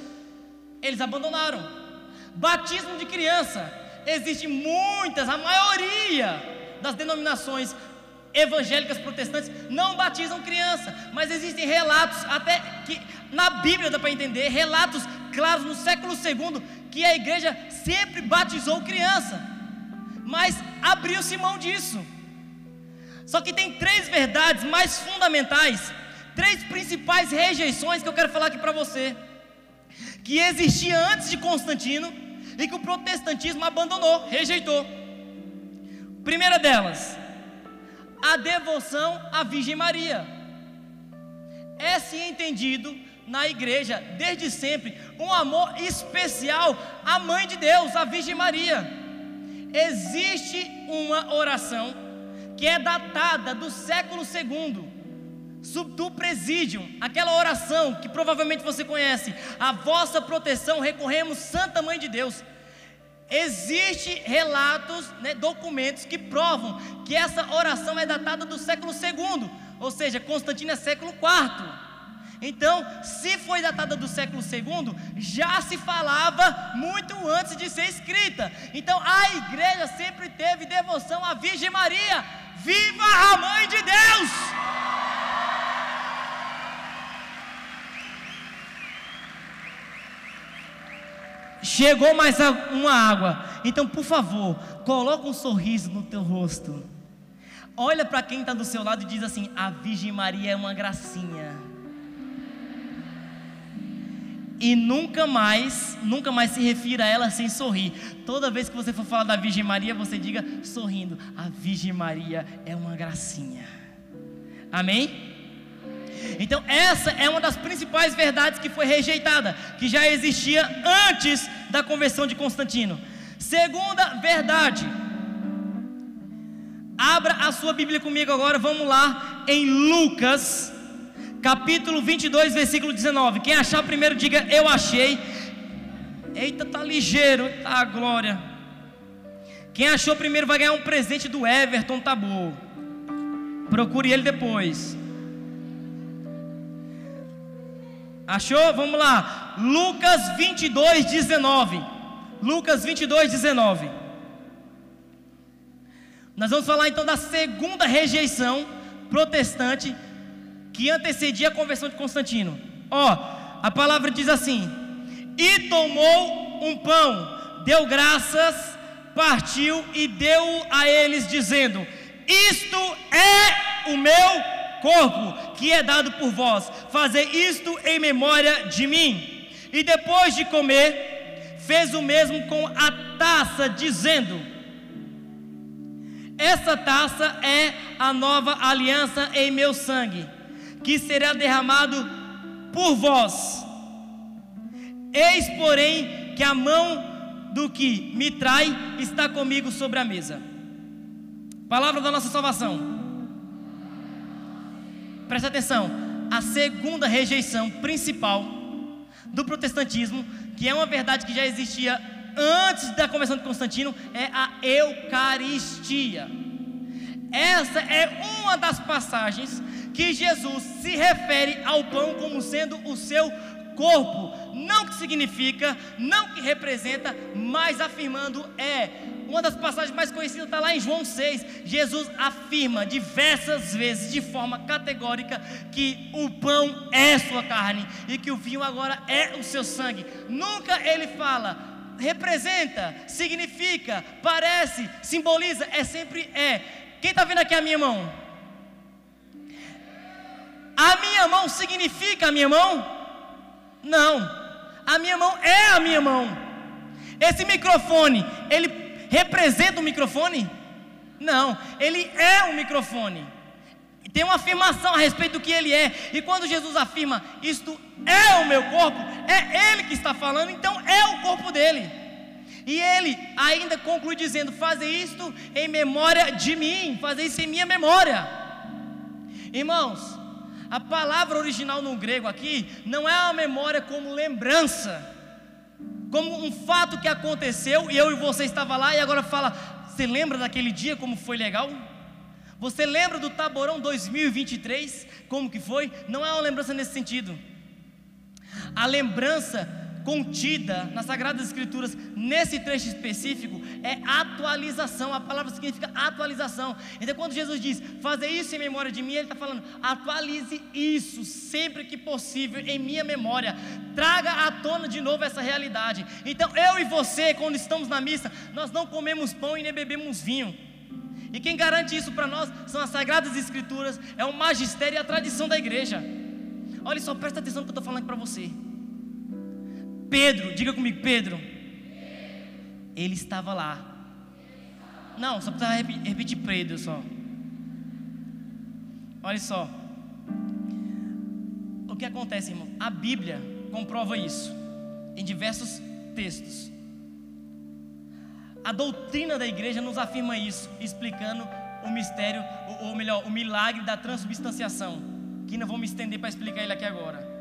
eles abandonaram. Batismo de criança. Existe muitas, a maioria das denominações evangélicas protestantes não batizam criança, mas existem relatos, até que na Bíblia dá para entender, relatos claros no século II, que a igreja sempre batizou criança, mas abriu-se mão disso. Só que tem 3 verdades mais fundamentais, 3 principais rejeições que eu quero falar aqui para você, que existia antes de Constantino e que o protestantismo abandonou, rejeitou. Primeira delas, a devoção à Virgem Maria. É sim entendido na igreja, desde sempre, um amor especial à Mãe de Deus, a Virgem Maria. Existe uma oração que é datada do século II, do Presídio, aquela oração que provavelmente você conhece: a vossa proteção recorremos, Santa Mãe de Deus. Existem relatos, documentos que provam que essa oração é datada do século II, ou seja, Constantino é século IV. Então, se foi datada do século II, já se falava muito antes de ser escrita. Então, a igreja sempre teve devoção à Virgem Maria. Viva a Mãe de Deus! Chegou mais uma água. Então, por favor, coloca um sorriso no teu rosto. Olha para quem está do seu lado e diz assim: a Virgem Maria é uma gracinha. E nunca mais se refira a ela sem sorrir. Toda vez que você for falar da Virgem Maria, você diga sorrindo: a Virgem Maria é uma gracinha. Amém? Então essa é uma das principais verdades que foi rejeitada, que já existia antes da conversão de Constantino. Segunda verdade, abra a sua Bíblia comigo agora, vamos lá em Lucas capítulo 22, versículo 19. Quem achar primeiro diga: eu achei. Eita, tá ligeiro, tá glória. Quem achou primeiro vai ganhar um presente do Everton Tabu. Procure ele depois. Achou? Vamos lá. Lucas 22, 19. Lucas 22, 19. Nós vamos falar então da segunda rejeição protestante que antecedia a conversão de Constantino. A palavra diz assim: e tomou um pão, deu graças, partiu e deu a eles, dizendo: isto é o meu corpo, que é dado por vós, fazei isto em memória de mim. E depois de comer, fez o mesmo com a taça, dizendo: essa taça é a nova aliança em meu sangue, que será derramado por vós. Eis, porém, que a mão do que me trai está comigo sobre a mesa. Palavra da nossa salvação. Presta atenção, a segunda rejeição principal do protestantismo, que é uma verdade que já existia antes da conversão de Constantino, é a Eucaristia. Essa é uma das passagens que Jesus se refere ao pão como sendo o seu corpo, não que significa, não que representa, mas afirmando uma das passagens mais conhecidas está lá em João 6. Jesus afirma diversas vezes, de forma categórica, que o pão é sua carne e que o vinho agora é o seu sangue. Nunca ele fala, representa, significa, parece, simboliza, sempre é. Quem está vendo aqui a minha mão? A minha mão significa a minha mão? Não, a minha mão é a minha mão. Esse microfone, ele representa o microfone? Não, ele é um microfone. Tem uma afirmação a respeito do que ele é. E quando Jesus afirma, isto é o meu corpo, é ele que está falando, então é o corpo dele. E ele ainda conclui dizendo: fazer isto em memória de mim, fazer isso em minha memória. Irmãos, a palavra original no grego aqui não é uma memória como lembrança, como um fato que aconteceu e eu e você estava lá, e agora fala: você lembra daquele dia como foi legal? Você lembra do Taborão 2023 como que foi? Não é uma lembrança nesse sentido. A lembrança contida nas Sagradas Escrituras, nesse trecho específico, é atualização. A palavra significa atualização. Então quando Jesus diz, fazer isso em memória de mim, ele está falando, atualize isso sempre que possível em minha memória, traga à tona de novo essa realidade. Então eu e você, quando estamos na missa, nós não comemos pão e nem bebemos vinho. E quem garante isso para nós são as Sagradas Escrituras, é o magistério e a tradição da igreja. Olha só, presta atenção no que eu estou falando aqui para você. Pedro, diga comigo, Pedro, ele estava lá. Não, só precisa repetir Pedro só. Olha só, o que acontece, irmão? A Bíblia comprova isso em diversos textos. A doutrina da igreja nos afirma isso, explicando o mistério, ou melhor, o milagre da transubstanciação, que não vou me estender para explicar ele aqui agora.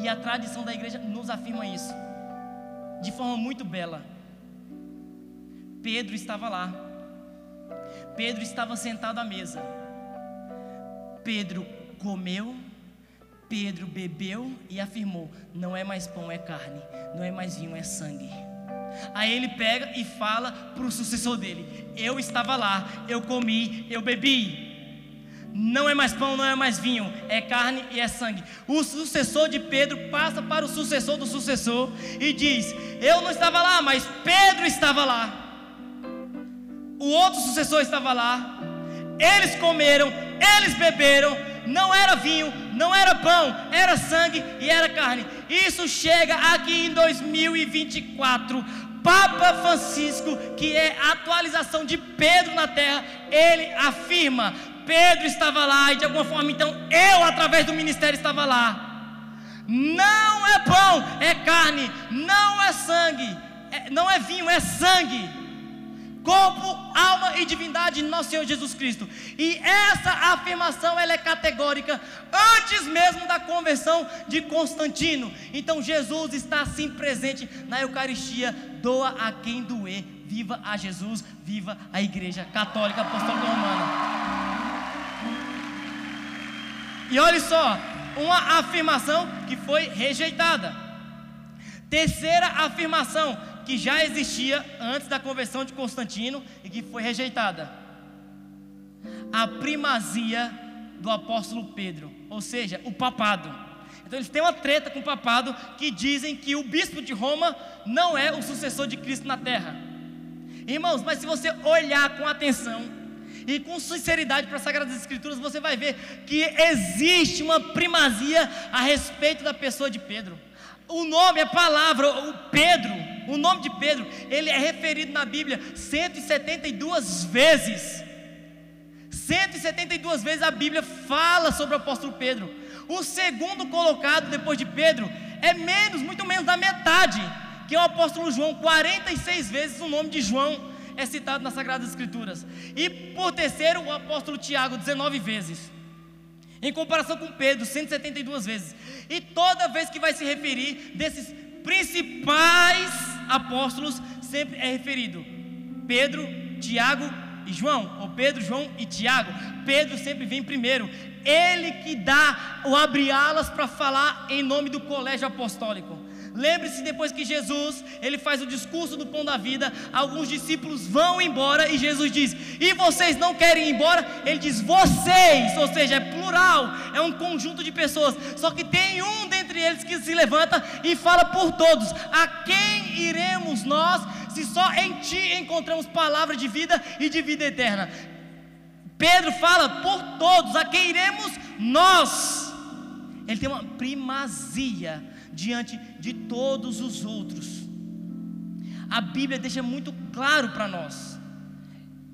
E a tradição da igreja nos afirma isso de forma muito bela. Pedro estava lá. Pedro estava sentado à mesa. Pedro comeu, Pedro bebeu e afirmou: não é mais pão, é carne, não é mais vinho, é sangue. Aí ele pega e fala para o sucessor dele: eu estava lá, eu comi, eu bebi. Não é mais pão, não é mais vinho, é carne e é sangue. O sucessor de Pedro passa para o sucessor do sucessor e diz: eu não estava lá, mas Pedro estava lá. O outro sucessor estava lá. Eles comeram, eles beberam. Não era vinho, não era pão, era sangue e era carne. Isso chega aqui em 2024. Papa Francisco, que é a atualização de Pedro na terra, ele afirma: Pedro estava lá, e de alguma forma então eu, através do ministério, estava lá. Não é pão, é carne, não é sangue, não é vinho, é sangue. Corpo, alma e divindade de nosso Senhor Jesus Cristo. E essa afirmação, ela é categórica antes mesmo da conversão de Constantino. Então Jesus está assim presente na Eucaristia. Doa a quem doer. Viva a Jesus, viva a Igreja Católica Apostólica Romana. E olha só, uma afirmação que foi rejeitada. Terceira afirmação que já existia antes da conversão de Constantino e que foi rejeitada: a primazia do apóstolo Pedro, ou seja, o papado. Então eles têm uma treta com o papado, que dizem que o bispo de Roma não é o sucessor de Cristo na terra. Irmãos, mas se você olhar com atenção e com sinceridade para as Sagradas Escrituras, você vai ver que existe uma primazia a respeito da pessoa de Pedro. O nome, a palavra, o nome de Pedro, ele é referido na Bíblia 172 vezes. 172 vezes a Bíblia fala sobre o apóstolo Pedro. O segundo colocado depois de Pedro é muito menos da metade, que é o apóstolo João. 46 vezes o nome de João é citado nas Sagradas Escrituras. E por terceiro, o apóstolo Tiago, 19 vezes. Em comparação com Pedro, 172 vezes. E toda vez que vai se referir desses principais apóstolos, sempre é referido Pedro, Tiago e João, ou Pedro, João e Tiago. Pedro sempre vem primeiro. Ele que dá o abre-alas para falar em nome do colégio apostólico. Lembre-se, depois que Jesus, ele faz o discurso do pão da vida, alguns discípulos vão embora e Jesus diz: e vocês não querem ir embora? Ele diz vocês, ou seja, é plural, é um conjunto de pessoas, só que tem um dentre eles que se levanta e fala por todos: a quem iremos nós, se só em ti encontramos palavra de vida e de vida eterna? Pedro fala por todos: a quem iremos nós? Ele tem uma primazia diante de todos os outros. A Bíblia deixa muito claro para nós,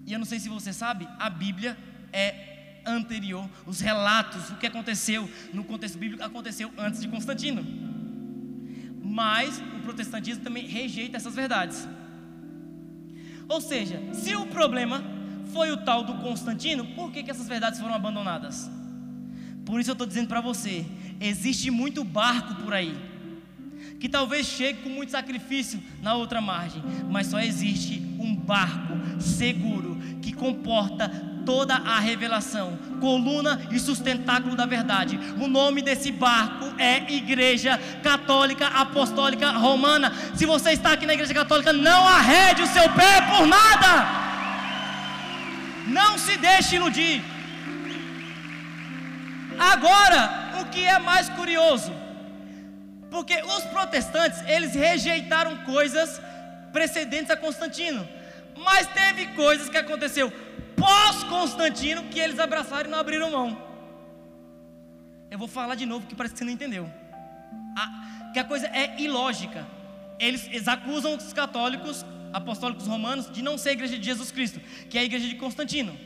e eu não sei se você sabe, a Bíblia é anterior, os relatos, o que aconteceu no contexto bíblico aconteceu antes de Constantino, mas o protestantismo também rejeita essas verdades. Ou seja, se o problema foi o tal do Constantino, por que essas verdades foram abandonadas? Por isso eu estou dizendo para você, existe muito barco por aí, que talvez chegue com muito sacrifício na outra margem, mas só existe um barco seguro, que comporta toda a revelação, coluna e sustentáculo da verdade. O nome desse barco é Igreja Católica Apostólica Romana. Se você está aqui na Igreja Católica, não arrede o seu pé por nada, não se deixe iludir. Agora, o que é mais curioso, porque os protestantes, eles rejeitaram coisas precedentes a Constantino, mas teve coisas que aconteceu pós-Constantino que eles abraçaram e não abriram mão. Eu vou falar de novo, porque parece que você não entendeu. Que a coisa é ilógica. Eles acusam os católicos apostólicos romanos de não ser a igreja de Jesus Cristo, que é a igreja de Constantino,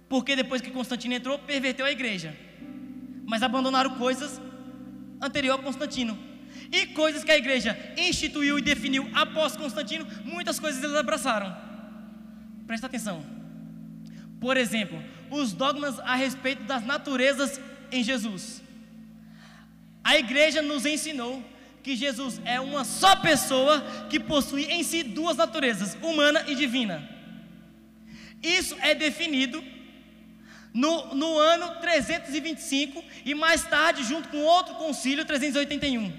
porque depois que Constantino entrou, perverteu a igreja, mas abandonaram coisas anterior a Constantino, e coisas que a igreja instituiu e definiu após Constantino, muitas coisas eles abraçaram. Presta atenção. Por exemplo, os dogmas a respeito das naturezas em Jesus. A igreja nos ensinou que Jesus é uma só pessoa que possui em si duas naturezas, humana e divina. Isso é definido no ano 325 e mais tarde junto com outro concílio, 381,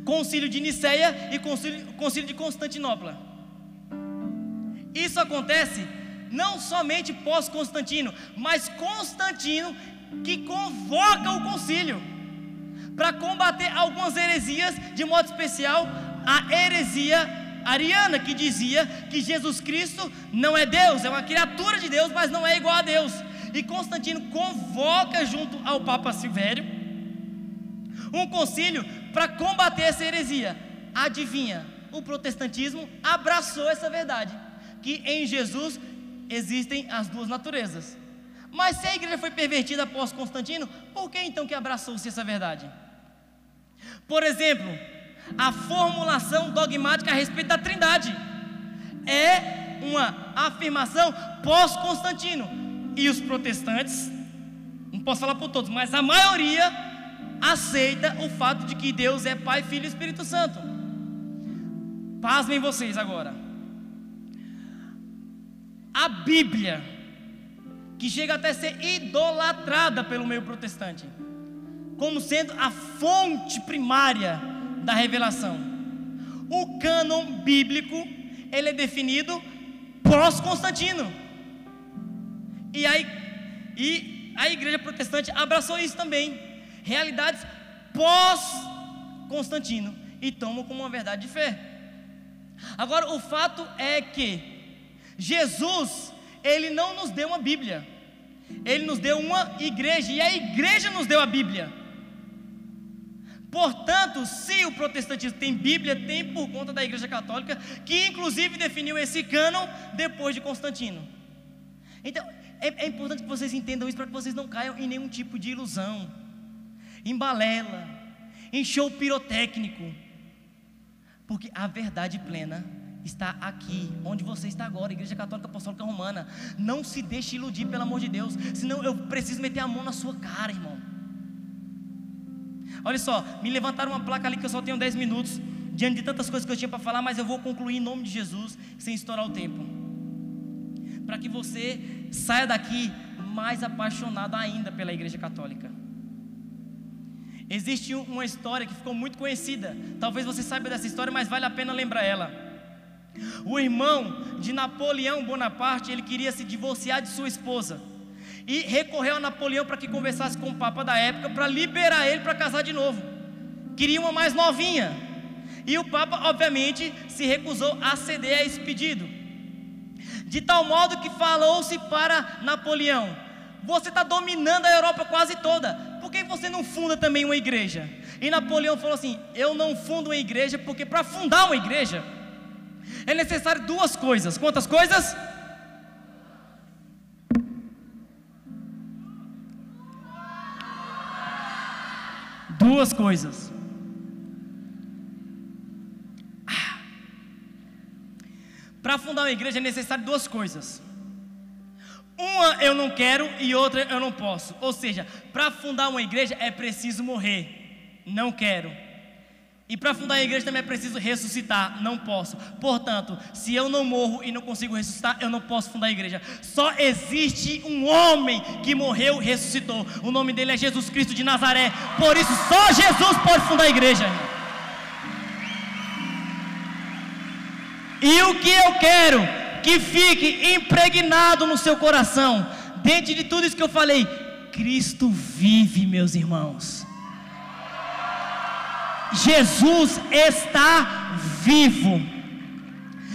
concílio de Niceia e concílio de Constantinopla. Isso acontece não somente pós-Constantino, mas Constantino que convoca o concílio para combater algumas heresias, de modo especial a heresia ariana, que dizia que Jesus Cristo não é Deus, é uma criatura de Deus, mas não é igual a Deus. E Constantino convoca junto ao Papa Silvério um concílio para combater essa heresia. Adivinha, o protestantismo abraçou essa verdade, que em Jesus existem as duas naturezas. Mas se a igreja foi pervertida após Constantino, por que então que abraçou-se essa verdade? Por exemplo, a formulação dogmática a respeito da Trindade é uma afirmação pós-Constantino, e os protestantes, não posso falar por todos, mas a maioria aceita o fato de que Deus é Pai, Filho e Espírito Santo. Pasmem vocês agora. A Bíblia, que chega até a ser idolatrada pelo meio protestante, como sendo a fonte primária da revelação. O cânon bíblico, ele é definido pós-Constantino. E a igreja protestante abraçou isso também, realidades pós-Constantino, e tomam como uma verdade de fé. Agora, o fato é que Jesus, ele não nos deu uma Bíblia, ele nos deu uma igreja, e a igreja nos deu a Bíblia. Portanto, se o protestantismo tem Bíblia, tem por conta da Igreja Católica, que inclusive definiu esse cânon depois de Constantino. Então, é importante que vocês entendam isso, para que vocês não caiam em nenhum tipo de ilusão, em balela, em show pirotécnico, porque a verdade plena está aqui, onde você está agora, Igreja Católica Apostólica Romana. Não se deixe iludir, pelo amor de Deus, senão eu preciso meter a mão na sua cara, irmão. Olha só, me levantaram uma placa ali que eu só tenho 10 minutos, diante de tantas coisas que eu tinha para falar, mas eu vou concluir em nome de Jesus, sem estourar o tempo, para que você saia daqui mais apaixonado ainda pela Igreja Católica. Existe uma história que ficou muito conhecida, talvez você saiba dessa história, mas vale a pena lembrar ela. O irmão de Napoleão Bonaparte, ele queria se divorciar de sua esposa, e recorreu a Napoleão para que conversasse com o Papa da época, para liberar ele para casar de novo. Queria uma mais novinha, e o Papa obviamente se recusou a ceder a esse pedido, de tal modo que falou-se para Napoleão: você está dominando a Europa quase toda, por que você não funda também uma igreja? E Napoleão falou assim: eu não fundo uma igreja, porque para fundar uma igreja é necessário duas coisas. Quantas coisas? Duas coisas. Para fundar uma igreja é necessário duas coisas. Uma eu não quero e outra eu não posso. Ou seja, para fundar uma igreja é preciso morrer. Não quero. E para fundar a igreja também é preciso ressuscitar. Não posso. Portanto, se eu não morro e não consigo ressuscitar, eu não posso fundar a igreja. Só existe um homem que morreu e ressuscitou. O nome dele é Jesus Cristo de Nazaré. Por isso só Jesus pode fundar a igreja. E o que eu quero que fique impregnado no seu coração, dentro de tudo isso que eu falei: Cristo vive, meus irmãos. Jesus está vivo.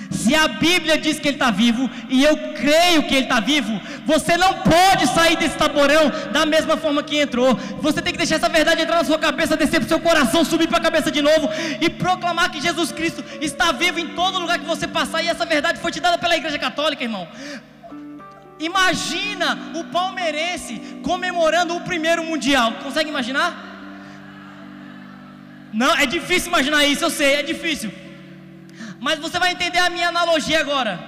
Se a Bíblia diz que Ele está vivo, e eu creio que Ele está vivo, você não pode sair desse taborão da mesma forma que entrou. Você tem que deixar essa verdade entrar na sua cabeça, descer para o seu coração, subir para a cabeça de novo, e proclamar que Jesus Cristo está vivo em todo lugar que você passar. E essa verdade foi te dada pela Igreja Católica, irmão. Imagina o palmeirense comemorando o primeiro mundial. Consegue imaginar? Não, é difícil imaginar isso, eu sei, é difícil. Mas você vai entender a minha analogia agora.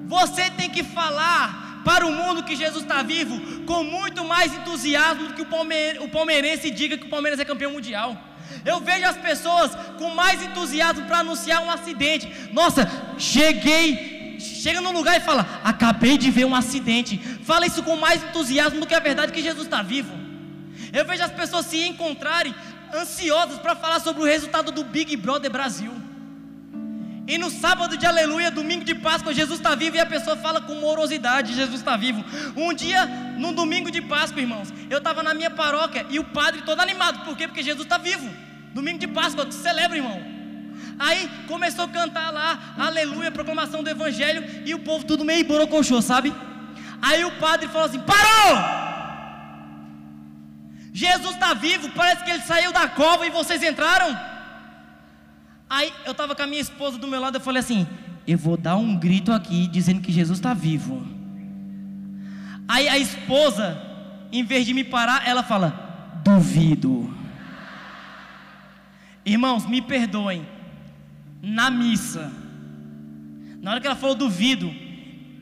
Você tem que falar para o mundo que Jesus está vivo com muito mais entusiasmo do que o palmeirense diga que o Palmeiras é campeão mundial. Eu vejo as pessoas com mais entusiasmo para anunciar um acidente. Nossa, chega num lugar e fala: acabei de ver um acidente. Fala isso com mais entusiasmo do que a verdade que Jesus está vivo. Eu vejo as pessoas se encontrarem ansiosas para falar sobre o resultado do Big Brother Brasil. E no sábado de aleluia, domingo de Páscoa, Jesus está vivo, e a pessoa fala com morosidade: Jesus está vivo. Um dia, num domingo de Páscoa, irmãos, eu estava na minha paróquia e o padre todo animado. Por quê? Porque Jesus está vivo. Domingo de Páscoa, celebra, irmão. Aí começou a cantar lá, aleluia, proclamação do evangelho, e o povo tudo meio borocochô, sabe? Aí o padre falou assim: parou! Jesus está vivo, parece que Ele saiu da cova e vocês entraram. Aí eu estava com a minha esposa do meu lado, eu falei assim: eu vou dar um grito aqui dizendo que Jesus está vivo. Aí a esposa, em vez de me parar, ela fala: duvido. Irmãos, me perdoem, na missa, na hora que ela falou duvido,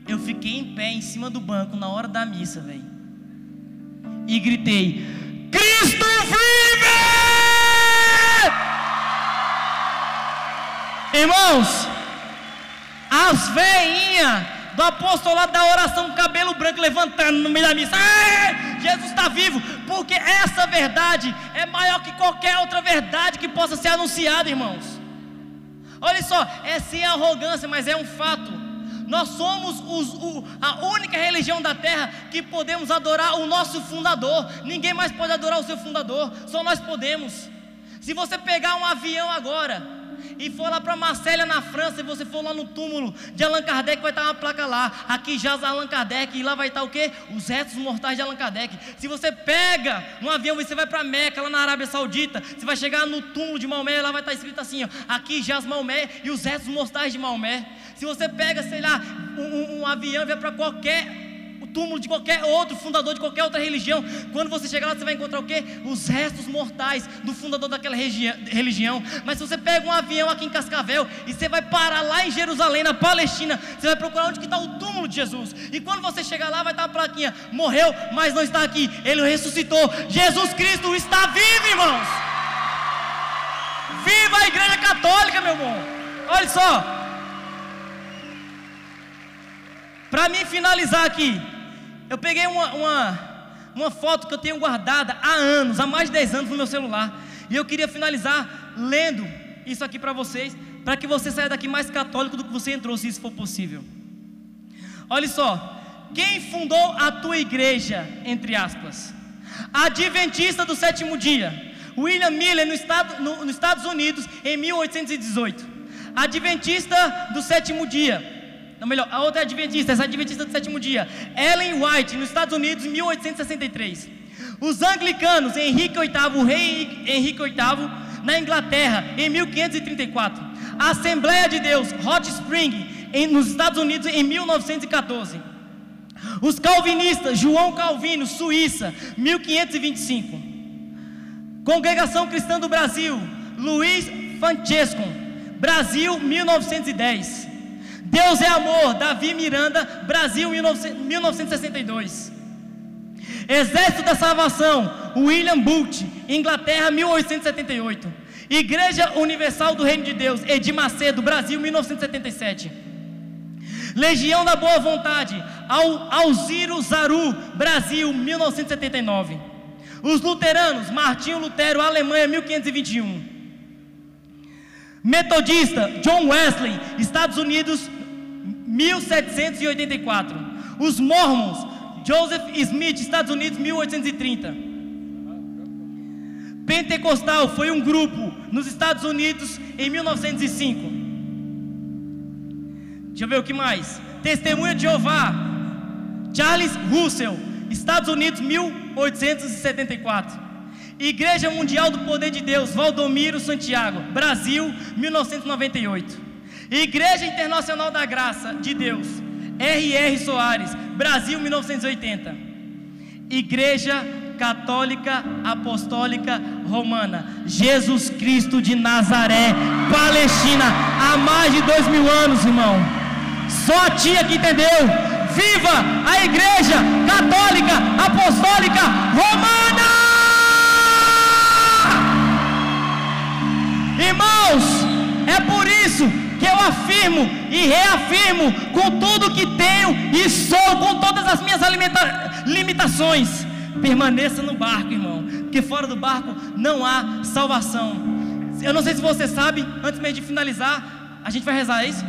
eu fiquei em pé em cima do banco na hora da missa, velho, e gritei: Cristo vive! Irmãos, as veinhas do apostolado da oração, cabelo branco levantando no meio da missa: Jesus está vivo, porque essa verdade é maior que qualquer outra verdade que possa ser anunciada, irmãos. Olha só, é sem arrogância, mas é um fato. Nós somos a única religião da terra que podemos adorar o nosso fundador. Ninguém mais pode adorar o seu fundador, só nós podemos. Se você pegar um avião agora, e for lá para Marselha, na França, e você for lá no túmulo de Allan Kardec, vai estar uma placa lá: aqui jaz Allan Kardec. E lá vai estar o quê? Os restos mortais de Allan Kardec. Se você pega um avião e você vai para Meca, lá na Arábia Saudita, você vai chegar no túmulo de Maomé, lá vai estar escrito assim, ó: aqui jaz Maomé e os restos mortais de Maomé. Se você pega, sei lá, um avião e vai para o túmulo de qualquer outro fundador de qualquer outra religião, quando você chegar lá, você vai encontrar o quê? Os restos mortais do fundador daquela religião. Mas se você pega um avião aqui em Cascavel e você vai parar lá em Jerusalém, na Palestina, você vai procurar onde que está o túmulo de Jesus. E quando você chegar lá, vai estar a plaquinha: morreu, mas não está aqui, ele ressuscitou. Jesus Cristo está vivo, irmãos. Viva a Igreja Católica, meu irmão. Olha só, para mim finalizar aqui, eu peguei uma foto que eu tenho guardada há anos, há mais de 10 anos no meu celular. E eu queria finalizar lendo isso aqui para vocês, para que você saia daqui mais católico do que você entrou, se isso for possível. Olha só: quem fundou a tua igreja, entre aspas? Adventista do sétimo dia, William Miller, nos Estados Unidos, em 1818. Adventista do sétimo dia, não, melhor, a outra é adventista, essa adventista do sétimo dia, Ellen White, nos Estados Unidos, em 1863. Os anglicanos, Henrique VIII, o rei Henrique VIII, na Inglaterra, em 1534. A Assembleia de Deus, Hot Spring, nos Estados Unidos, em 1914. Os calvinistas, João Calvino, Suíça, 1525. Congregação Cristã do Brasil, Luiz Francesco, Brasil, 1910. Deus é Amor, Davi Miranda, Brasil, 1962. Exército da Salvação, William Booth, Inglaterra, 1878. Igreja Universal do Reino de Deus, Edir Macedo, Brasil, 1977. Legião da Boa Vontade, Alziro Zaru, Brasil, 1979. Os luteranos, Martinho Lutero, Alemanha, 1521. Metodista, John Wesley, Estados Unidos, 1784. Os Mormons, Joseph Smith, Estados Unidos, 1830. Pentecostal foi um grupo nos Estados Unidos em 1905. Deixa eu ver o que mais. Testemunha de Jeová, Charles Russell, Estados Unidos, 1874. Igreja Mundial do Poder de Deus, Valdomiro Santiago, Brasil, 1998. Igreja Internacional da Graça de Deus, R.R. Soares, Brasil, 1980. Igreja Católica Apostólica Romana, Jesus Cristo de Nazaré, Palestina, há mais de 2000 anos, irmão. Só a tia que entendeu. Viva a Igreja Católica Apostólica Romana! Irmãos, é por isso que eu afirmo e reafirmo, com tudo que tenho e sou, com todas as minhas limitações: permaneça no barco, irmão, porque fora do barco não há salvação. Eu não sei se você sabe, antes mesmo de finalizar, a gente vai rezar, é isso?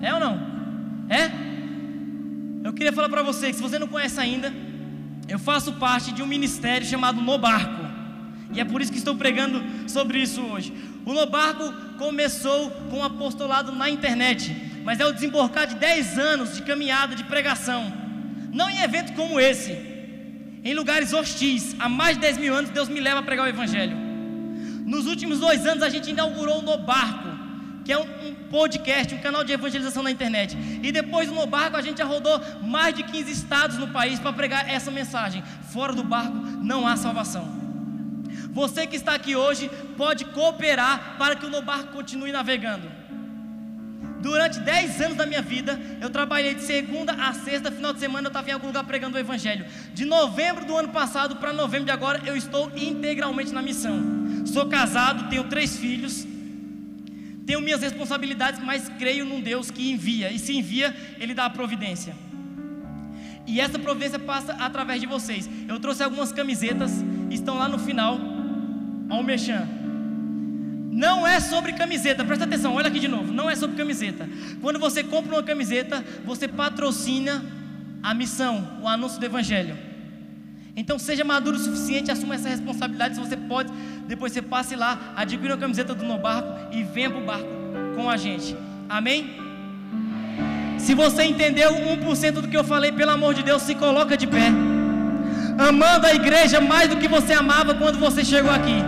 É ou não? É? Eu queria falar para você que, se você não conhece ainda, eu faço parte de um ministério chamado No Barco, e é por isso que estou pregando sobre isso hoje. O No Barco começou com um apostolado na internet, mas é o desembocar de 10 anos de caminhada, de pregação, não em eventos como esse, em lugares hostis. Há mais de 10 mil anos Deus me leva a pregar o Evangelho. Nos últimos 2 anos a gente inaugurou o No Barco, que é um podcast, um canal de evangelização na internet. E depois do No Barco a gente já rodou mais de 15 estados no país para pregar essa mensagem: fora do barco não há salvação. Você que está aqui hoje pode cooperar para que o No Barco continue navegando. Durante 10 anos da minha vida, eu trabalhei de segunda a sexta, final de semana eu estava em algum lugar pregando o Evangelho. De novembro do ano passado para novembro de agora, eu estou integralmente na missão. Sou casado, tenho 3 filhos, tenho minhas responsabilidades, mas creio num Deus que envia, e se envia, Ele dá a providência. E essa providência passa através de vocês. Eu trouxe algumas camisetas, estão lá no final, ao merchan. Não é sobre camiseta, presta atenção, olha aqui de novo. Não é sobre camiseta. Quando você compra uma camiseta, você patrocina a missão, o anúncio do Evangelho. Então seja maduro o suficiente, assuma essa responsabilidade. Se você pode, depois você passe lá, adquira a camiseta do No Barco e venha para o barco com a gente. Amém? Se você entendeu 1% do que eu falei, pelo amor de Deus, se coloca de pé, amando a igreja mais do que você amava quando você chegou aqui.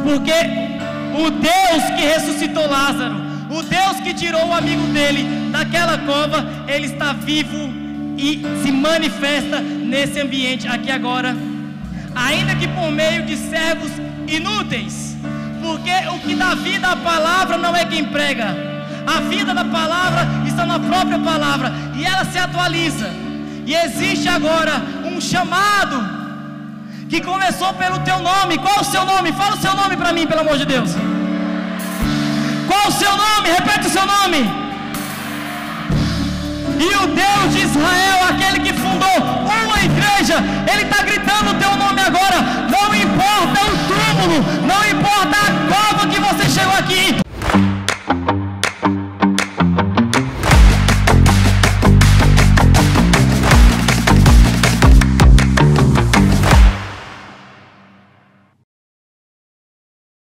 Porque o Deus que ressuscitou Lázaro, o Deus que tirou o amigo dele daquela cova, Ele está vivo e se manifesta nesse ambiente aqui agora, ainda que por meio de servos inúteis, porque o que dá vida à palavra não é quem prega, a vida da palavra está na própria palavra, e ela se atualiza, e existe agora um chamado, que começou pelo teu nome. Qual o seu nome? Fala o seu nome para mim, pelo amor de Deus. Qual o seu nome? Repete o seu nome.